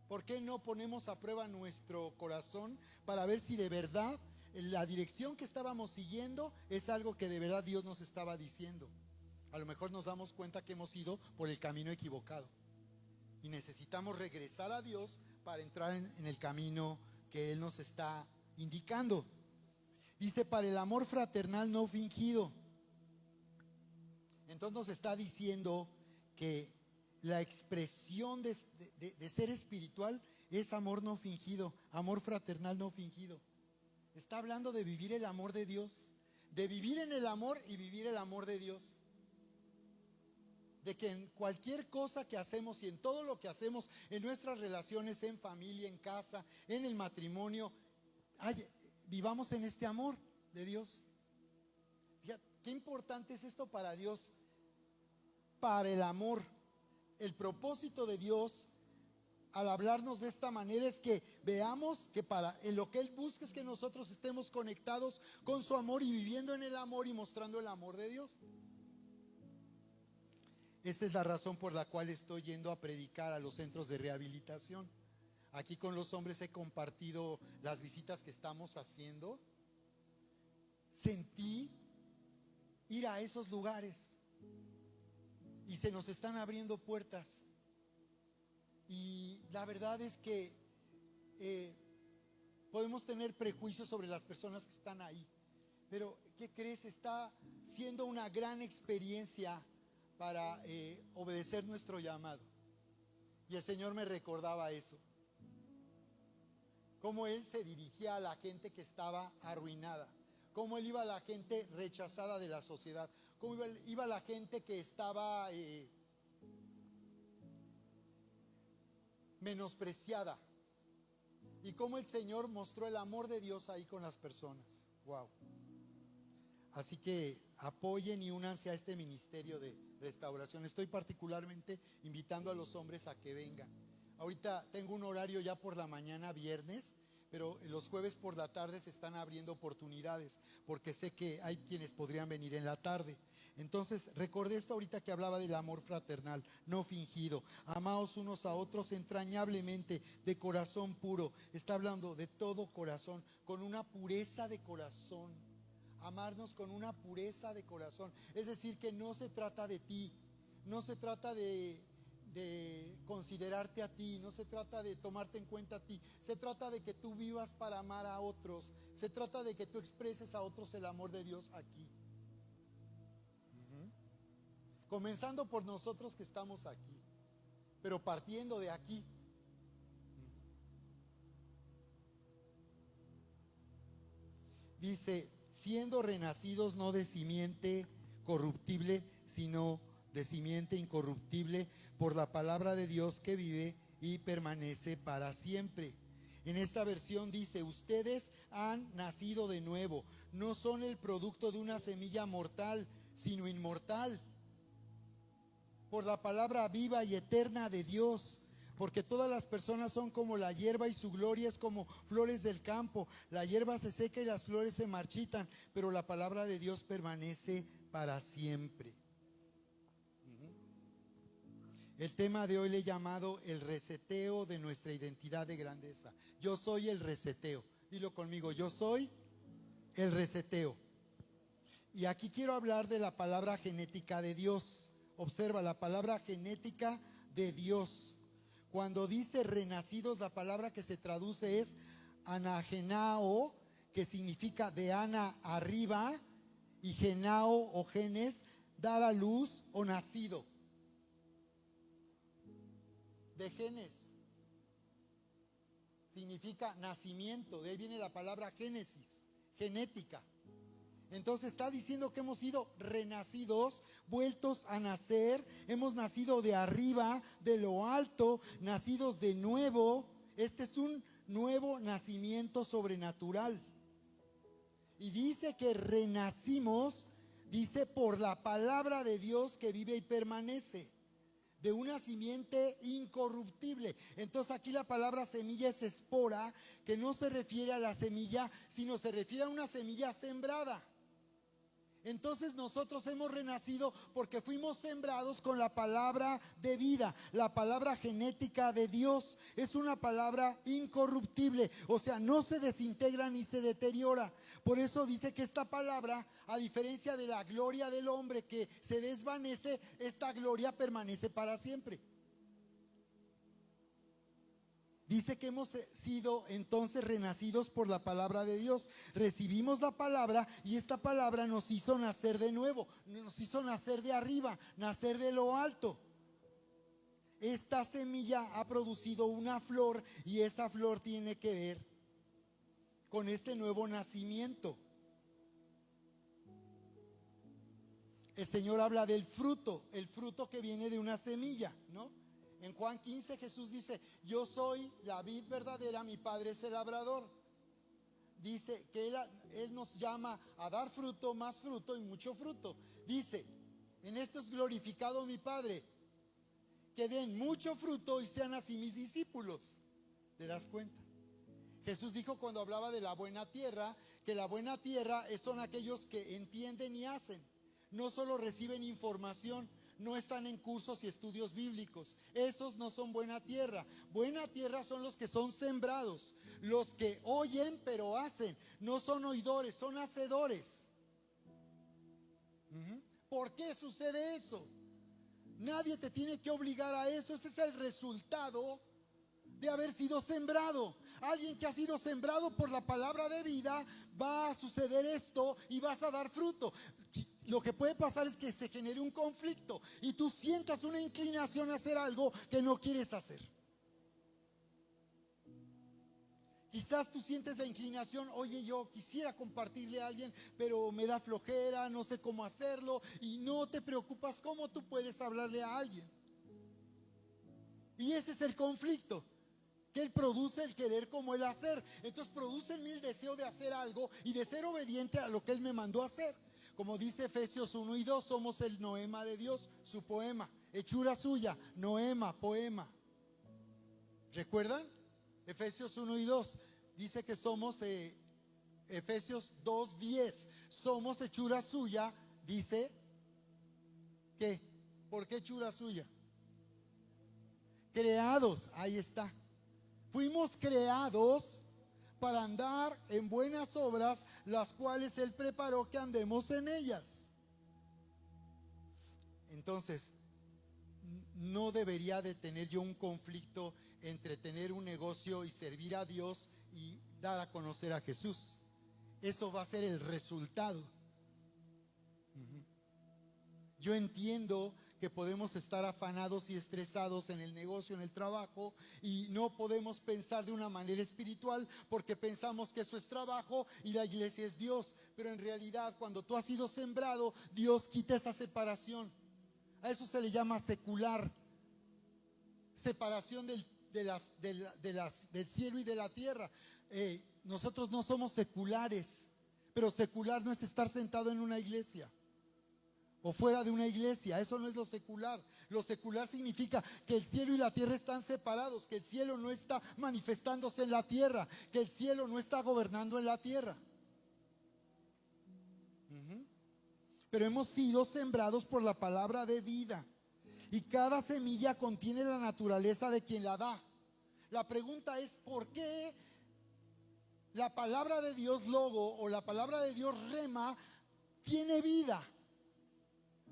¿Por qué no ponemos a prueba nuestro corazón para ver si de verdad la dirección que estábamos siguiendo es algo que de verdad Dios nos estaba diciendo? A lo mejor nos damos cuenta que hemos ido por el camino equivocado y necesitamos regresar a Dios para entrar en el camino que Él nos está indicando. Dice, para el amor fraternal no fingido. Entonces nos está diciendo que la expresión de ser espiritual es amor no fingido, amor fraternal no fingido. Está hablando de vivir el amor de Dios, de vivir en el amor y vivir el amor de Dios. de que en cualquier cosa que hacemos y en todo lo que hacemos, en nuestras relaciones, en familia, en casa, en el matrimonio, vivamos en este amor de Dios. Fíjate, qué importante es esto para Dios, para el amor. El propósito de Dios al hablarnos de esta manera es que veamos que en lo que Él busca es que nosotros estemos conectados con su amor y viviendo en el amor y mostrando el amor de Dios. Esta es la razón por la cual estoy yendo a predicar a los centros de rehabilitación. Aquí con los hombres he compartido las visitas que estamos haciendo. Sentí ir a esos lugares y se nos están abriendo puertas. Y la verdad es que podemos tener prejuicios sobre las personas que están ahí, pero ¿qué crees? Está siendo una gran experiencia para obedecer nuestro llamado. Y el Señor me recordaba eso, cómo Él se dirigía a la gente que estaba arruinada, cómo Él iba a la gente rechazada de la sociedad, cómo iba a la gente que estaba menospreciada, y cómo el Señor mostró el amor de Dios ahí con las personas. Wow. Así que apoyen y únanse a este ministerio de restauración. Estoy particularmente invitando a los hombres a que vengan. Ahorita tengo un horario ya por la mañana, viernes, pero los jueves por la tarde se están abriendo oportunidades, porque sé que hay quienes podrían venir en la tarde. Entonces recordé esto ahorita que hablaba del amor fraternal, no fingido. Amaos unos a otros entrañablemente, de corazón puro. Está hablando de todo corazón, con una pureza de corazón. Amarnos con una pureza de corazón. Es decir, que no se trata de ti, no se trata de considerarte a ti, no se trata de tomarte en cuenta a ti, se trata de que tú vivas para amar a otros, se trata de que tú expreses a otros el amor de Dios aquí. Comenzando por nosotros que estamos aquí, pero partiendo de aquí. Dice, siendo renacidos no de simiente corruptible, sino de simiente incorruptible, por la palabra de Dios que vive y permanece para siempre. En esta versión dice, ustedes han nacido de nuevo, no son el producto de una semilla mortal, sino inmortal, por la palabra viva y eterna de Dios. Porque todas las personas son como la hierba y su gloria es como flores del campo. La hierba se seca y las flores se marchitan, pero la palabra de Dios permanece para siempre. El tema de hoy le he llamado el reseteo de nuestra identidad de grandeza. Yo soy el reseteo. Dilo conmigo, yo soy el reseteo. Y aquí quiero hablar de la palabra genética de Dios. Observa, la palabra genética de Dios. Cuando dice renacidos, la palabra que se traduce es anagenao, que significa de ana arriba, y genao o genes, dar a luz o nacido. De genes significa nacimiento, de ahí viene la palabra génesis, genética. Entonces está diciendo que hemos sido renacidos, vueltos a nacer, hemos nacido de arriba, de lo alto, nacidos de nuevo. Este es un nuevo nacimiento sobrenatural. Y dice que renacimos, dice por la palabra de Dios que vive y permanece, de una simiente incorruptible. Entonces aquí la palabra semilla es espora, que no se refiere a la semilla, sino se refiere a una semilla sembrada. Entonces nosotros hemos renacido porque fuimos sembrados con la palabra de vida, la palabra genética de Dios. Es una palabra incorruptible, o sea, no se desintegra ni se deteriora. Por eso dice que esta palabra, a diferencia de la gloria del hombre que se desvanece, esta gloria permanece para siempre. Dice que hemos sido entonces renacidos por la palabra de Dios. Recibimos la palabra y esta palabra nos hizo nacer de nuevo, nos hizo nacer de arriba, nacer de lo alto. Esta semilla ha producido una flor y esa flor tiene que ver con este nuevo nacimiento. el Señor habla del fruto, el fruto que viene de una semilla, ¿no? En Juan 15 Jesús dice: yo soy la vid verdadera, mi Padre es el labrador. Dice que él nos llama a dar fruto, más fruto y mucho fruto. Dice: en esto es glorificado mi Padre, que den mucho fruto y sean así mis discípulos. ¿Te das cuenta? Jesús dijo cuando hablaba de la buena tierra, que la buena tierra son aquellos que entienden y hacen. No solo reciben información, no están en cursos y estudios bíblicos. Esos no son buena tierra. Buena tierra son los que son sembrados, los que oyen pero hacen. No son oidores, son hacedores. ¿Por qué sucede eso? Nadie te tiene que obligar a eso. Ese es el resultado de haber sido sembrado. Alguien que ha sido sembrado por la palabra de vida, va a suceder esto y vas a dar fruto. Lo que puede pasar es que se genere un conflicto y tú sientas una inclinación a hacer algo que no quieres hacer. Quizás tú sientes la inclinación: oye, yo quisiera compartirle a alguien, pero me da flojera, no sé cómo hacerlo, y no te preocupas cómo tú puedes hablarle a alguien. Y ese es el conflicto, que él produce el querer como el hacer. Entonces produce en mí el deseo de hacer algo y de ser obediente a lo que él me mandó a hacer. Como dice Efesios 1 y 2, somos el noema de Dios, su poema, hechura suya, noema, poema. ¿Recuerdan? Efesios 1 y 2 dice que somos, Efesios 2:10, somos hechura suya. Dice ¿qué? ¿Por qué hechura suya? Creados, ahí está. Fuimos creados para andar en buenas obras, las cuales Él preparó que andemos en ellas. Entonces, no debería de tener yo un conflicto entre tener un negocio y servir a Dios y dar a conocer a Jesús. Eso va a ser el resultado. Yo entiendo que podemos estar afanados y estresados en el negocio, en el trabajo, y no podemos pensar de una manera espiritual porque pensamos que eso es trabajo y la iglesia es Dios. Pero en realidad, cuando tú has sido sembrado, Dios quita esa separación. A eso se le llama secular, separación del cielo y de la tierra. Nosotros no somos seculares, pero secular no es estar sentado en una iglesia o fuera de una iglesia. Eso no es lo secular. Lo secular significa que el cielo y la tierra están separados, que el cielo no está manifestándose en la tierra, que el cielo no está gobernando en la tierra. Pero hemos sido sembrados por la palabra de vida, y cada semilla contiene la naturaleza de quien la da. La pregunta es: ¿por qué la palabra de Dios logo o la palabra de Dios rema tiene vida?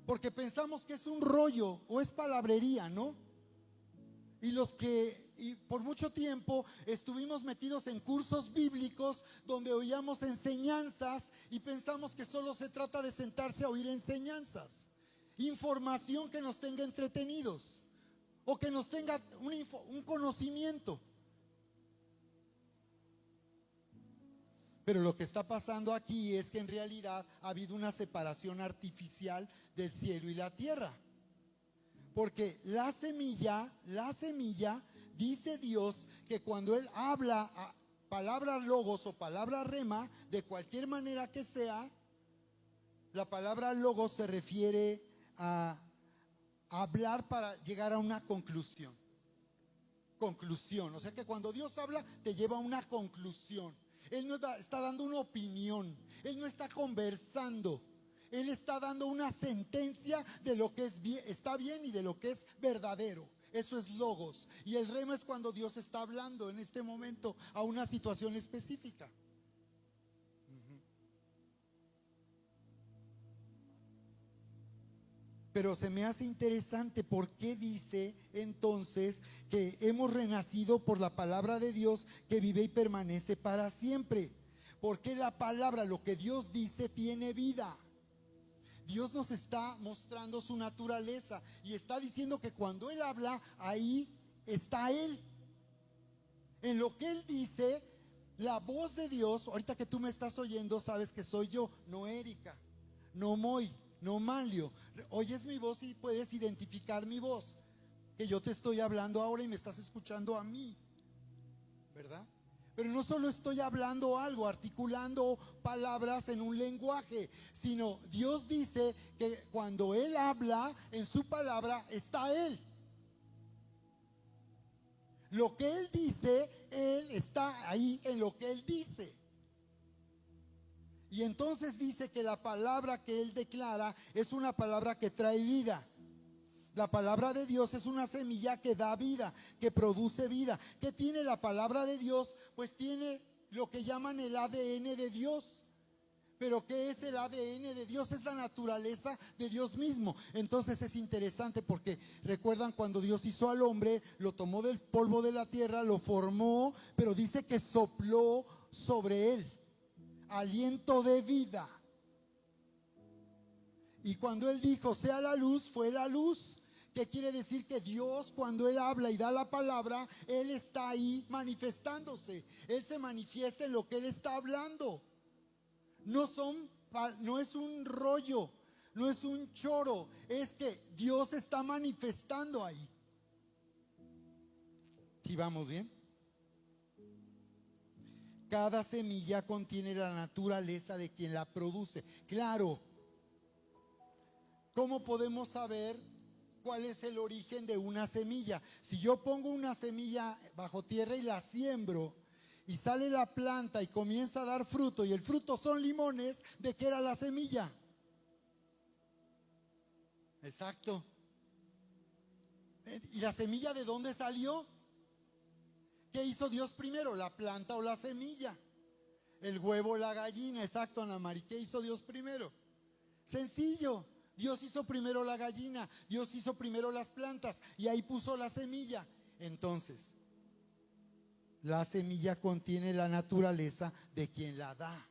Porque pensamos que es un rollo o es palabrería, ¿no? Y por mucho tiempo estuvimos metidos en cursos bíblicos donde oíamos enseñanzas y pensamos que solo se trata de sentarse a oír enseñanzas, información que nos tenga entretenidos o que nos tenga un conocimiento. Pero lo que está pasando aquí es que en realidad ha habido una separación artificial del cielo y la tierra. Porque la semilla, dice Dios que cuando Él habla palabra logos o palabra rema, de cualquier manera que sea, la palabra logos se refiere a hablar para llegar a una conclusión. O sea que cuando Dios habla, te lleva a una conclusión. Él no está dando una opinión, Él no está conversando, Él está dando una sentencia de lo que está bien y de lo que es verdadero. Eso es logos. Y el rema es cuando Dios está hablando en este momento a una situación específica. Pero se me hace interesante por qué dice entonces que hemos renacido por la palabra de Dios que vive y permanece para siempre. Porque la palabra, lo que Dios dice, tiene vida. Dios nos está mostrando su naturaleza y está diciendo que cuando Él habla, ahí está Él. En lo que Él dice, la voz de Dios, ahorita que tú me estás oyendo, sabes que soy yo, no Erika, no Moy. no Manlio. Oyes mi voz y puedes identificar mi voz, que yo te estoy hablando ahora y me estás escuchando a mí, ¿verdad? Pero no solo estoy hablando algo, articulando palabras en un lenguaje, sino Dios dice que cuando Él habla, en su palabra está Él. Lo que Él dice, Él está ahí en lo que Él dice. Y entonces dice que la palabra que Él declara es una palabra que trae vida. La palabra de Dios es una semilla que da vida, que produce vida. ¿Qué tiene la palabra de Dios? Pues tiene lo que llaman el ADN de Dios. Pero ¿qué es el ADN de Dios? Es la naturaleza de Dios mismo. Entonces es interesante porque recuerdan cuando Dios hizo al hombre, lo tomó del polvo de la tierra, lo formó, pero dice que sopló sobre él aliento de vida. Y cuando Él dijo, sea la luz, fue la luz. ¿Qué quiere decir? Que Dios, cuando Él habla y da la palabra, Él está ahí manifestándose. Él se manifiesta en lo que Él está hablando. No es un rollo, no es un choro, es que Dios está manifestando ahí. ¿Sí vamos bien? Cada semilla contiene la naturaleza de quien la produce. Claro. ¿Cómo podemos saber cuál es el origen de una semilla? Si yo pongo una semilla bajo tierra y la siembro, y sale la planta y comienza a dar fruto, y el fruto son limones, ¿de qué era la semilla? Exacto. ¿Y la semilla de dónde salió? ¿Qué hizo Dios primero? ¿La planta o la semilla? El huevo o la gallina. Exacto, Ana Mari. ¿Qué hizo Dios primero? Sencillo. Dios hizo primero la gallina, Dios hizo primero las plantas y ahí puso la semilla. Entonces, la semilla contiene la naturaleza de quien la da.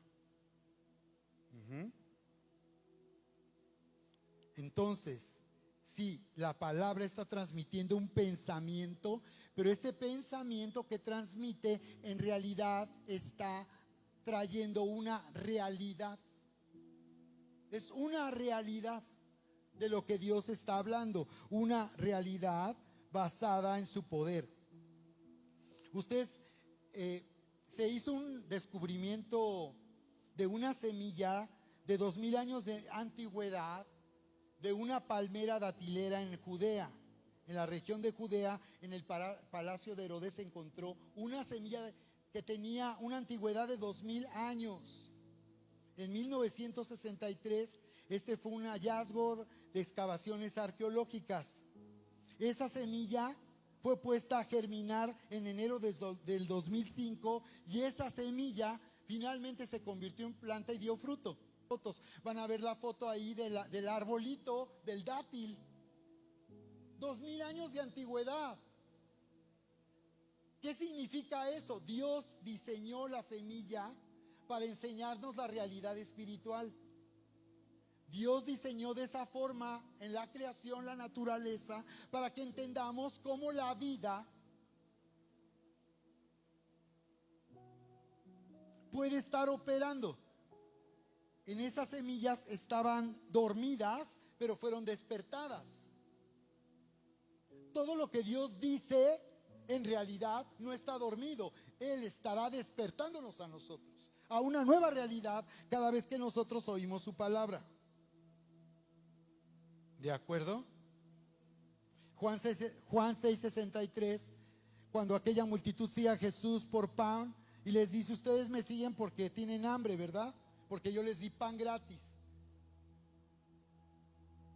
Entonces, sí, la palabra está transmitiendo un pensamiento, pero ese pensamiento que transmite en realidad está trayendo una realidad. Es una realidad de lo que Dios está hablando, una realidad basada en su poder. Ustedes, se hizo un descubrimiento de una semilla de 2000 años de antigüedad, de una palmera datilera en Judea. En la región de Judea, en el palacio de Herodes, se encontró una semilla que tenía una antigüedad de 2000 años. En 1963, este fue un hallazgo de excavaciones arqueológicas. Esa semilla fue puesta a germinar en enero del 2005 y esa semilla finalmente se convirtió en planta y dio fruto. Van a ver la foto ahí del arbolito, del dátil. 2000 años de antigüedad. ¿Qué significa eso? Dios diseñó la semilla para enseñarnos la realidad espiritual. Dios diseñó de esa forma en la creación, la naturaleza, para que entendamos cómo la vida puede estar operando. En esas semillas estaban dormidas, pero fueron despertadas. Todo lo que Dios dice, en realidad no está dormido. Él estará despertándonos a nosotros a una nueva realidad cada vez que nosotros oímos su palabra. ¿De acuerdo? Juan 6:63, cuando aquella multitud sigue a Jesús por pan y les dice, ustedes me siguen porque tienen hambre, ¿verdad? Porque yo les di pan gratis.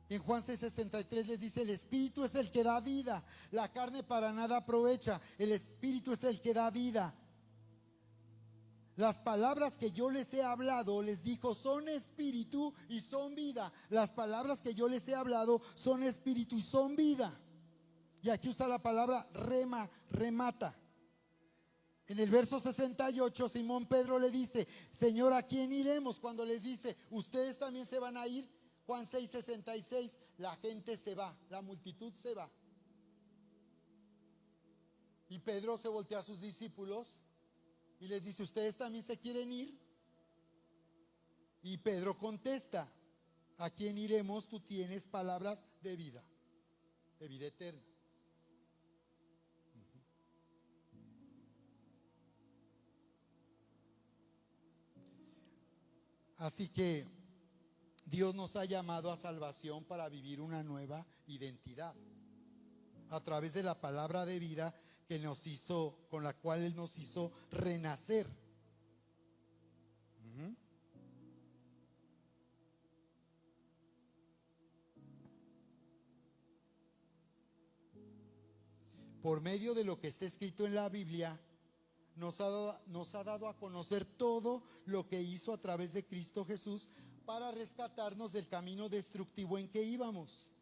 En Juan 6:63 les dice, el Espíritu es el que da vida, la carne para nada aprovecha, el Espíritu es el que da vida. Las palabras que yo les he hablado, les dijo, son espíritu y son vida. Las palabras que yo les he hablado son espíritu y son vida. Y aquí usa la palabra remata. En el verso 68, Simón Pedro le dice, Señor, ¿a quién iremos? Cuando les dice, ustedes también se van a ir. Juan 6:66, la gente se va, la multitud se va. Y Pedro se voltea a sus discípulos y les dice, ¿ustedes también se quieren ir? Y Pedro contesta, ¿A quién iremos? Tú tienes palabras de vida eterna. Así que Dios nos ha llamado a salvación para vivir una nueva identidad a través de la palabra de vida que nos hizo, con la cual Él nos hizo renacer. Por medio de lo que está escrito en la Biblia, nos ha dado a conocer todo lo que hizo a través de Cristo Jesús para rescatarnos del camino destructivo en que íbamos.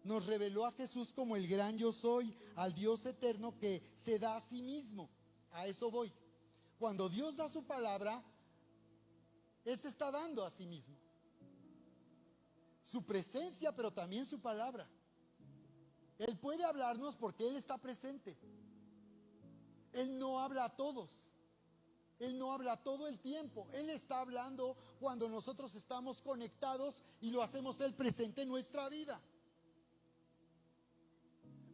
Nos reveló a Jesús como el gran yo soy, al Dios eterno que se da a sí mismo. A eso voy. Cuando Dios da su palabra, Él se está dando a sí mismo. Su presencia, pero también su palabra. Él puede hablarnos porque Él está presente. Él no habla a todos. Él no habla todo el tiempo. Él está hablando cuando nosotros estamos conectados y lo hacemos Él presente en nuestra vida.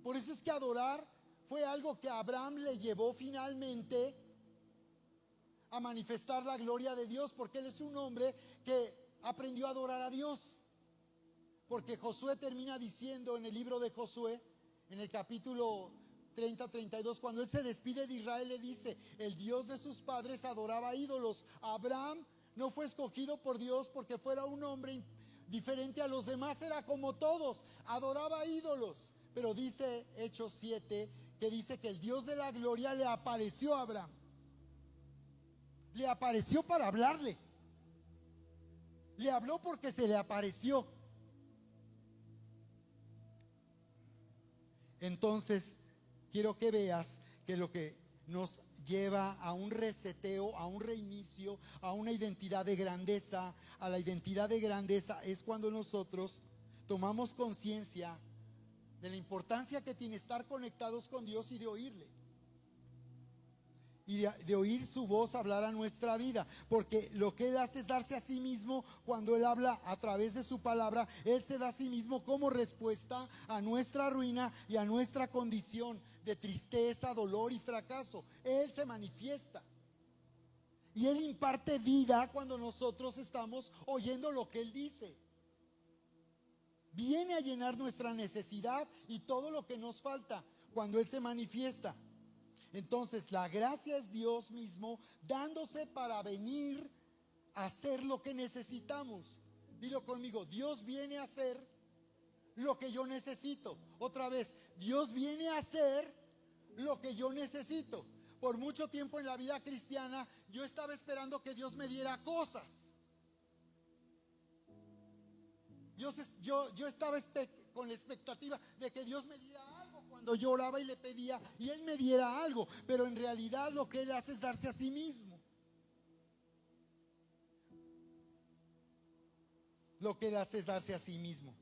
Por eso es que adorar fue algo que a Abraham le llevó finalmente a manifestar la gloria de Dios, porque él es un hombre que aprendió a adorar a Dios. Porque Josué termina diciendo en el libro de Josué, en el capítulo 30-32, cuando él se despide de Israel, le dice: el Dios de sus padres adoraba ídolos. Abraham no fue escogido por Dios porque fuera un hombre diferente a los demás, era como todos, adoraba ídolos. Pero dice Hechos 7, que dice que el Dios de la gloria le apareció a Abraham. Le apareció para hablarle. Le habló porque se le apareció. Entonces, quiero que veas que lo que nos lleva a un reseteo, a un reinicio, a una identidad de grandeza, a la identidad de grandeza es cuando nosotros tomamos conciencia de la importancia que tiene estar conectados con Dios y de oírle. Y de oír su voz hablar a nuestra vida, porque lo que Él hace es darse a sí mismo. Cuando Él habla a través de su palabra, Él se da a sí mismo como respuesta a nuestra ruina y a nuestra condición de tristeza, dolor y fracaso. Él se manifiesta y Él imparte vida cuando nosotros estamos oyendo lo que Él dice. Viene a llenar nuestra necesidad y todo lo que nos falta cuando Él se manifiesta. Entonces la gracia es Dios mismo dándose para venir a hacer lo que necesitamos. Dilo conmigo: Dios viene a hacer lo que yo necesito. Otra vez, Dios viene a hacer lo que yo necesito. Por mucho tiempo en la vida cristiana yo estaba esperando que Dios me diera cosas. Yo estaba con la expectativa de que Dios me diera algo cuando yo oraba y le pedía y Él me diera algo, pero en realidad lo que Él hace es darse a sí mismo. Lo que Él hace es darse a sí mismo,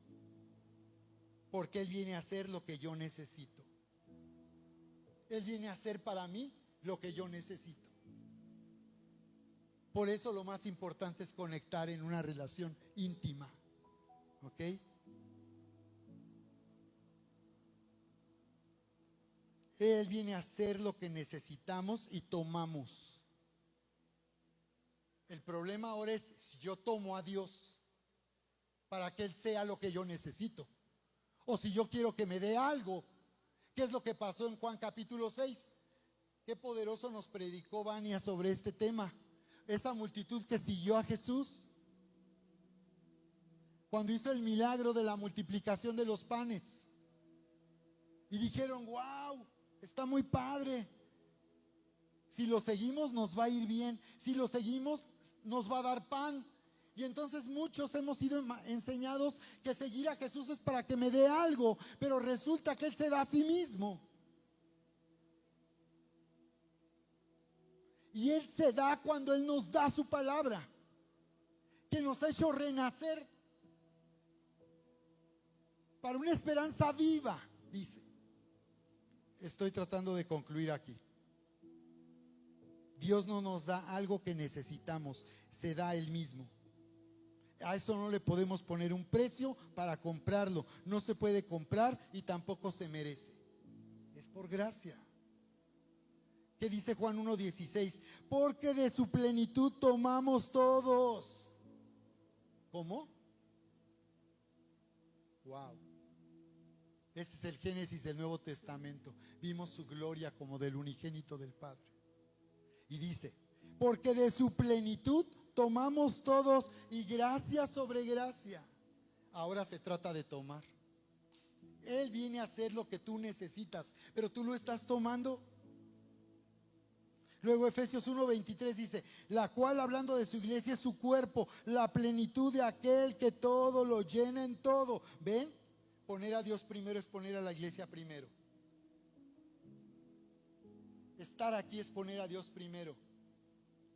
porque Él viene a hacer lo que yo necesito. Él viene a hacer para mí lo que yo necesito. Por eso lo más importante es conectar en una relación íntima. ¿Ok? Él viene a hacer lo que necesitamos y tomamos. El problema ahora es si yo tomo a Dios para que Él sea lo que yo necesito, o si yo quiero que me dé algo. ¿Qué es lo que pasó en Juan capítulo 6? Qué poderoso nos predicó Vania sobre este tema. Esa multitud que siguió a Jesús cuando hizo el milagro de la multiplicación de los panes, y dijeron: wow, está muy padre, si lo seguimos nos va a ir bien, si lo seguimos nos va a dar pan. Y entonces muchos hemos sido enseñados que seguir a Jesús es para que me dé algo, pero resulta que Él se da a sí mismo. Y Él se da cuando Él nos da su palabra, que nos ha hecho renacer para una esperanza viva, dice. Estoy tratando de concluir aquí. Dios no nos da algo que necesitamos, se da Él mismo. A eso no le podemos poner un precio para comprarlo. No se puede comprar y tampoco se merece. Es por gracia. ¿Qué dice Juan 1:16? Porque de su plenitud tomamos todos. ¿Cómo? Wow. Ese es el Génesis del Nuevo Testamento. Vimos su gloria como del unigénito del Padre. Y dice, porque de su plenitud tomamos todos y gracia sobre gracia. Ahora se trata de tomar. Él viene a hacer lo que tú necesitas, pero tú lo estás tomando. Luego Efesios 1:23 dice, la cual, hablando de su iglesia, es su cuerpo, la plenitud de aquel que todo lo llena en todo. ¿Ven? Poner a Dios primero es poner a la iglesia primero. Estar aquí es poner a Dios primero.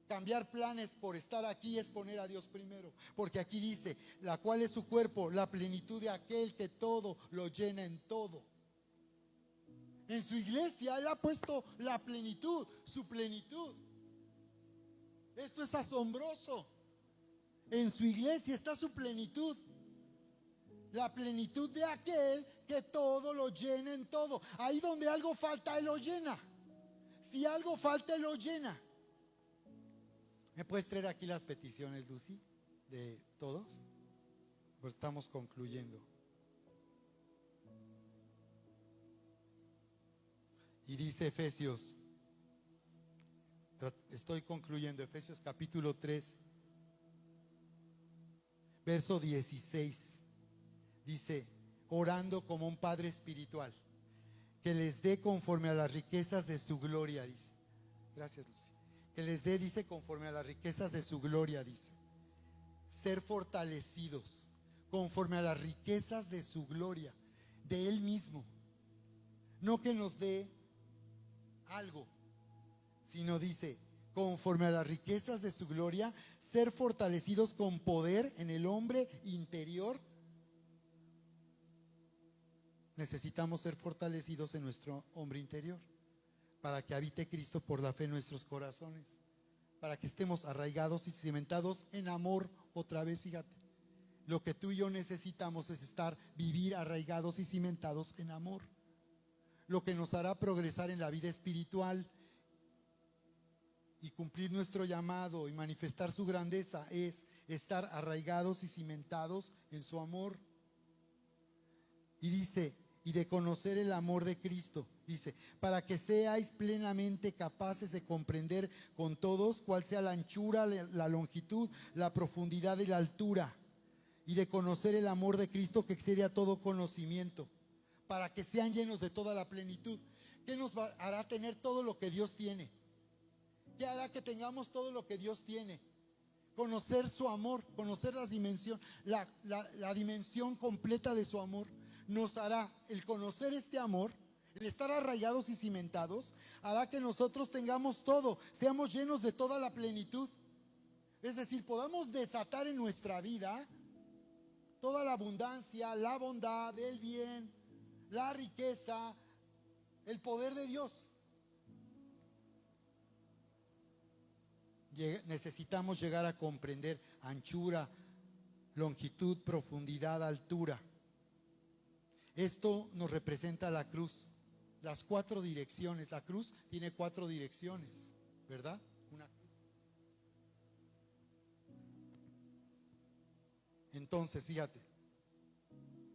Cambiar planes por estar aquí es poner a Dios primero. Porque aquí dice, la cual es su cuerpo, la plenitud de aquel que todo lo llena en todo. En su iglesia Él ha puesto la plenitud, su plenitud. Esto es asombroso. En su iglesia está su plenitud. La plenitud de aquel que todo lo llena en todo. Ahí donde algo falta, Él lo llena. Si algo falta, Él lo llena. ¿Me puedes traer aquí las peticiones, Lucy, de todos? Pues estamos concluyendo. Y dice Efesios, estoy concluyendo, Efesios capítulo 3, verso 16. Dice, orando como un Padre espiritual, que les dé conforme a las riquezas de su gloria, dice. Gracias, Lucy. Que les dé, dice, conforme a las riquezas de su gloria, dice. Ser fortalecidos conforme a las riquezas de su gloria, de Él mismo. No que nos dé algo, sino dice, conforme a las riquezas de su gloria, ser fortalecidos con poder en el hombre interior. Necesitamos ser fortalecidos en nuestro hombre interior para que habite Cristo por la fe en nuestros corazones, para que estemos arraigados y cimentados en amor. Otra vez, fíjate, lo que tú y yo necesitamos es vivir arraigados y cimentados en amor. Lo que nos hará progresar en la vida espiritual y cumplir nuestro llamado y manifestar su grandeza es estar arraigados y cimentados en su amor. Y dice, y de conocer el amor de Cristo, dice, para que seáis plenamente capaces de comprender con todos cuál sea la anchura, la longitud, la profundidad y la altura, y de conocer el amor de Cristo que excede a todo conocimiento, para que sean llenos de toda la plenitud. ¿Qué nos hará tener todo lo que Dios tiene? ¿Qué hará que tengamos todo lo que Dios tiene? Conocer su amor, conocer la dimensión completa de su amor. Nos hará el conocer este amor, el estar arraigados y cimentados, hará que nosotros tengamos todo, seamos llenos de toda la plenitud. Es decir, podamos desatar en nuestra vida toda la abundancia, la bondad, el bien, la riqueza, el poder de Dios. Necesitamos llegar a comprender anchura, longitud, profundidad, altura. Esto nos representa la cruz, las 4 direcciones. La cruz tiene 4 direcciones, ¿verdad? Una cruz. Entonces, fíjate,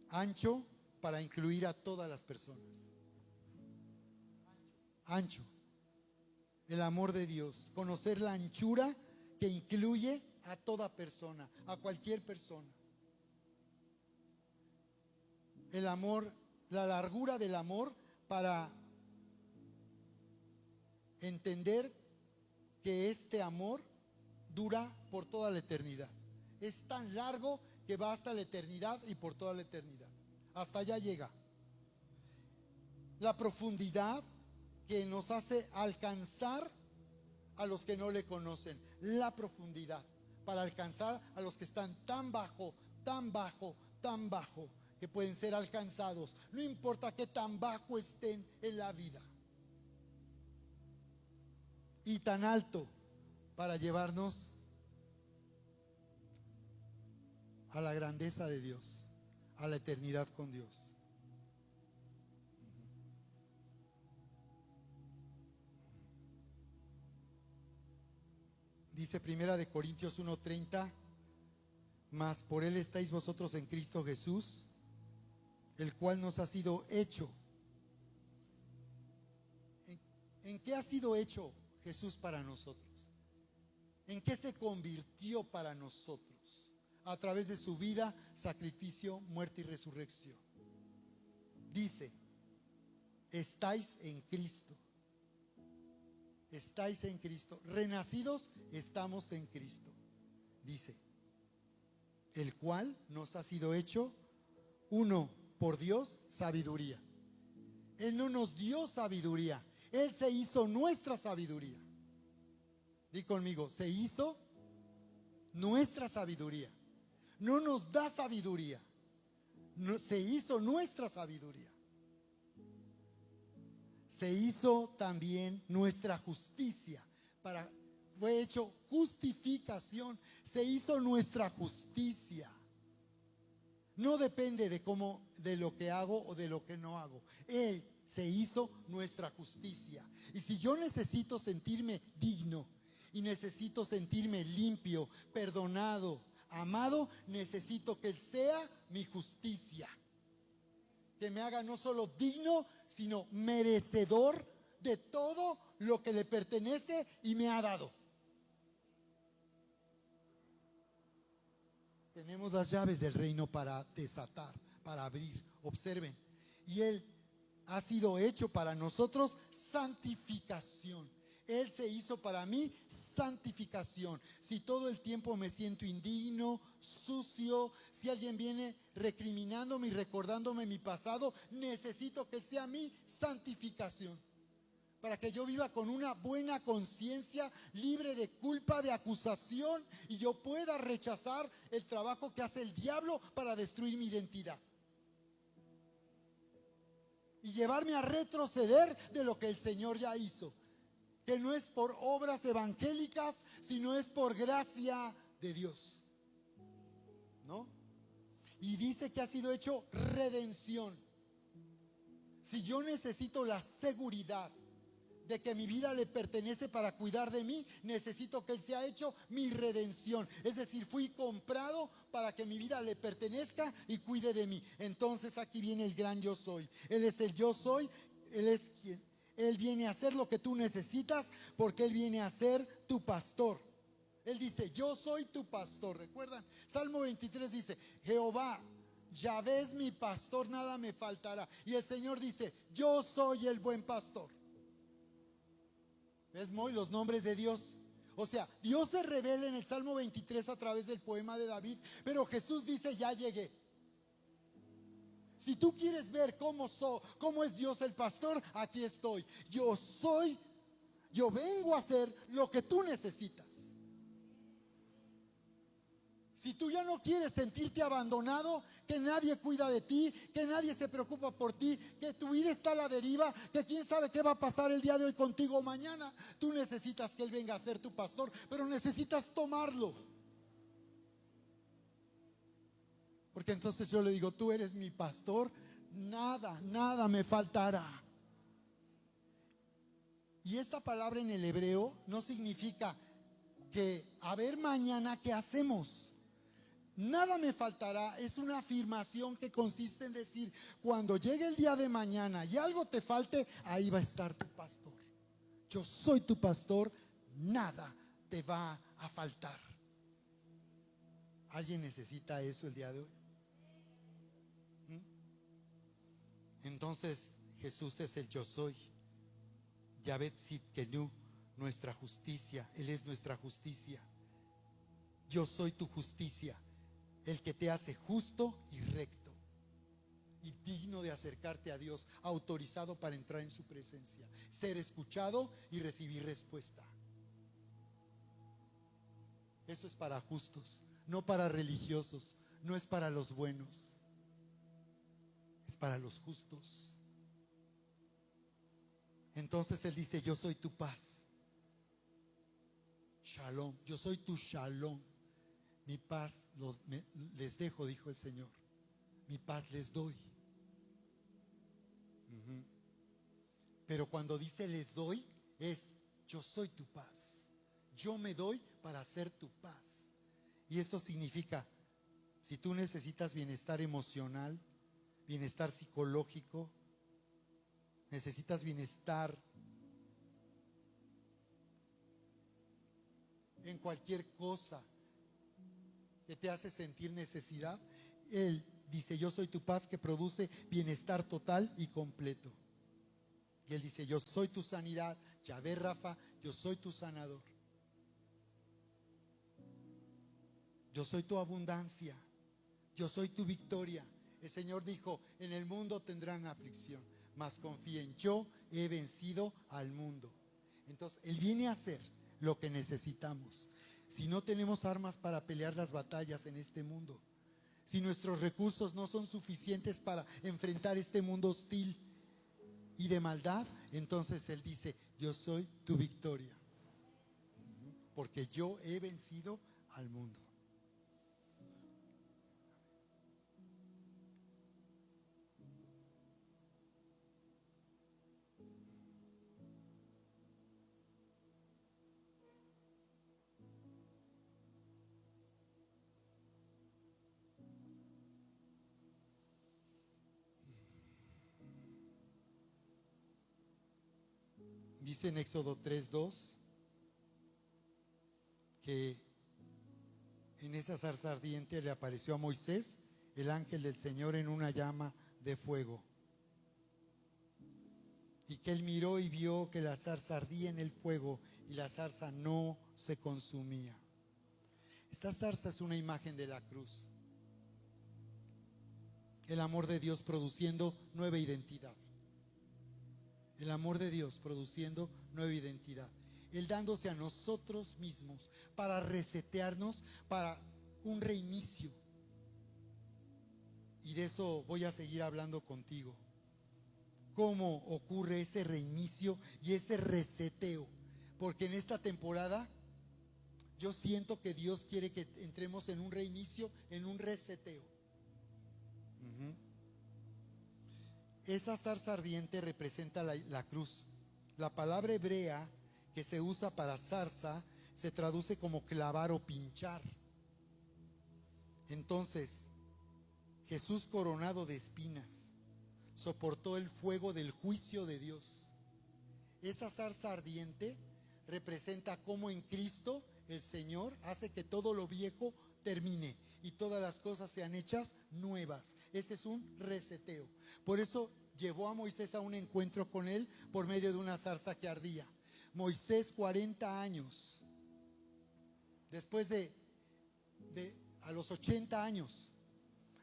ancho para incluir a todas las personas. Ancho, el amor de Dios, conocer la anchura que incluye a toda persona, a cualquier persona. El amor, la largura del amor para entender que este amor dura por toda la eternidad. Es tan largo que va hasta la eternidad y por toda la eternidad. Hasta allá llega. La profundidad que nos hace alcanzar a los que no le conocen. La profundidad para alcanzar a los que están tan bajo, tan bajo, tan bajo, que pueden ser alcanzados, no importa qué tan bajo estén en la vida. Y tan alto para llevarnos a la grandeza de Dios, a la eternidad con Dios. Dice Primera de Corintios 1:30, mas por Él estáis vosotros en Cristo Jesús, el cual nos ha sido hecho. ¿En qué ha sido hecho Jesús para nosotros? ¿En qué se convirtió para nosotros? A través de su vida, sacrificio, muerte y resurrección. Dice, estáis en Cristo. Estáis en Cristo. Renacidos, estamos en Cristo. Dice, el cual nos ha sido hecho, uno, por Dios, sabiduría. Él no nos dio sabiduría, Él se hizo nuestra sabiduría. Di conmigo, se hizo nuestra sabiduría. No nos da sabiduría, no, se hizo nuestra sabiduría. Se hizo también nuestra justicia. Fue hecho justificación. Se hizo nuestra justicia. No depende de lo que hago o de lo que no hago. Él se hizo nuestra justicia. Y si yo necesito sentirme digno y necesito sentirme limpio, perdonado, amado, necesito que Él sea mi justicia. Que me haga no solo digno, sino merecedor de todo lo que le pertenece y me ha dado. Tenemos las llaves del reino para desatar, para abrir. Observen. Y Él ha sido hecho para nosotros santificación. Él se hizo para mí santificación. Si todo el tiempo me siento indigno, sucio, si alguien viene recriminándome y recordándome mi pasado, necesito que Él sea mi santificación. Para que yo viva con una buena conciencia, libre de culpa, de acusación, y yo pueda rechazar el trabajo que hace el diablo para destruir mi identidad. Y llevarme a retroceder de lo que el Señor ya hizo. Que no es por obras evangélicas, sino es por gracia de Dios. ¿No? Y dice que ha sido hecho redención. Si yo necesito la seguridad de que mi vida le pertenece para cuidar de mí, necesito que Él sea hecho mi redención. Es decir, fui comprado para que mi vida le pertenezca y cuide de mí. Entonces aquí viene el gran yo soy. Él es el yo soy, Él es quien. Él viene a hacer lo que tú necesitas porque Él viene a ser tu pastor. Él dice, yo soy tu pastor. ¿Recuerdan? Salmo 23 dice, Jehová, Yahvé es mi pastor, nada me faltará. Y el Señor dice, yo soy el buen pastor. ¿Ves, Moy? Los nombres de Dios. O sea, Dios se revela en el Salmo 23 a través del poema de David, pero Jesús dice, ya llegué. Si tú quieres ver cómo es Dios el pastor, aquí estoy. Yo vengo a hacer lo que tú necesitas. Si tú ya no quieres sentirte abandonado, que nadie cuida de ti, que nadie se preocupa por ti, que tu vida está a la deriva, que quién sabe qué va a pasar el día de hoy contigo o mañana, tú necesitas que Él venga a ser tu pastor, pero necesitas tomarlo. Porque entonces yo le digo, tú eres mi pastor, nada me faltará. Y esta palabra en el hebreo no significa que a ver mañana qué hacemos. Nada me faltará, es una afirmación que consiste en decir, cuando llegue el día de mañana y algo te falte, ahí va a estar tu pastor. Yo soy tu pastor, nada te va a faltar. ¿Alguien necesita eso el día de hoy? Entonces Jesús es el yo soy. Yahvé Tzidkenu, nuestra justicia. Él es nuestra justicia. Yo soy tu justicia, el que te hace justo y recto y digno de acercarte a Dios, autorizado para entrar en su presencia, ser escuchado y recibir respuesta. Eso es para justos, no para religiosos, no es para los buenos, es para los justos. Entonces Él dice, yo soy tu paz. Shalom, yo soy tu shalom. Mi paz les dejo, dijo el Señor. Mi paz les doy. Ujú. Pero cuando dice les doy, es yo soy tu paz. Yo me doy para ser tu paz. Y esto significa, si tú necesitas bienestar emocional, bienestar psicológico, necesitas bienestar en cualquier cosa que te hace sentir necesidad, Él dice, yo soy tu paz que produce bienestar total y completo. Y Él dice, yo soy tu sanidad, Yahvé Rafa, yo soy tu sanador. Yo soy tu abundancia, yo soy tu victoria. El Señor dijo, en el mundo tendrán aflicción, mas confíen, yo he vencido al mundo. Entonces, Él viene a hacer lo que necesitamos. Si no tenemos armas para pelear las batallas en este mundo, si nuestros recursos no son suficientes para enfrentar este mundo hostil y de maldad, entonces Él dice, yo soy tu victoria, porque yo he vencido al mundo. Dice en Éxodo 3:2 que en esa zarza ardiente le apareció a Moisés el ángel del Señor en una llama de fuego. Y que él miró y vio que la zarza ardía en el fuego y la zarza no se consumía. Esta zarza es una imagen de la cruz. El amor de Dios produciendo nueva identidad. El amor de Dios produciendo nueva identidad. Él dándose a nosotros mismos para resetearnos, para un reinicio. Y de eso voy a seguir hablando contigo. ¿Cómo ocurre ese reinicio y ese reseteo? Porque en esta temporada yo siento que Dios quiere que entremos en un reinicio, en un reseteo. Esa zarza ardiente representa la cruz. La palabra hebrea que se usa para zarza se traduce como clavar o pinchar. Entonces, Jesús coronado de espinas soportó el fuego del juicio de Dios. Esa zarza ardiente representa cómo en Cristo el Señor hace que todo lo viejo termine y todas las cosas sean hechas nuevas. Este es un reseteo. Por eso llevó a Moisés a un encuentro con él por medio de una zarza que ardía. Moisés 40 años, después a los 80 años,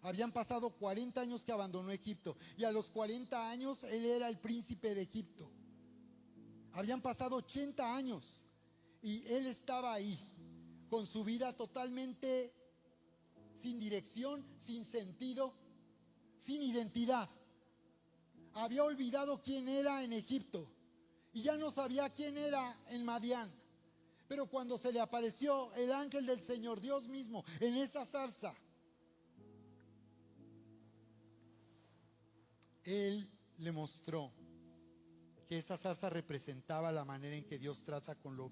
habían pasado 40 años que abandonó Egipto y a los 40 años él era el príncipe de Egipto. Habían pasado 80 años y él estaba ahí con su vida totalmente sin dirección, sin sentido, sin identidad. Había olvidado quién era en Egipto y ya no sabía quién era en Madián. Pero cuando se le apareció el ángel del Señor, Dios mismo, en esa zarza, Él le mostró que esa zarza representaba la manera en que Dios trata con lo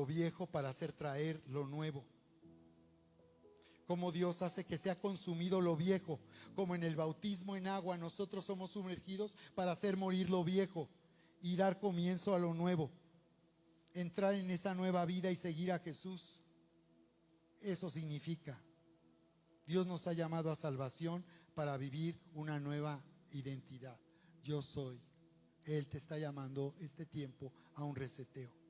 viejo para hacer traer lo nuevo. Como Dios hace que sea consumido lo viejo, como en el bautismo en agua nosotros somos sumergidos para hacer morir lo viejo y dar comienzo a lo nuevo, entrar en esa nueva vida y seguir a Jesús. Eso significa, Dios nos ha llamado a salvación para vivir una nueva identidad. Yo soy. Él te está llamando este tiempo a un reseteo.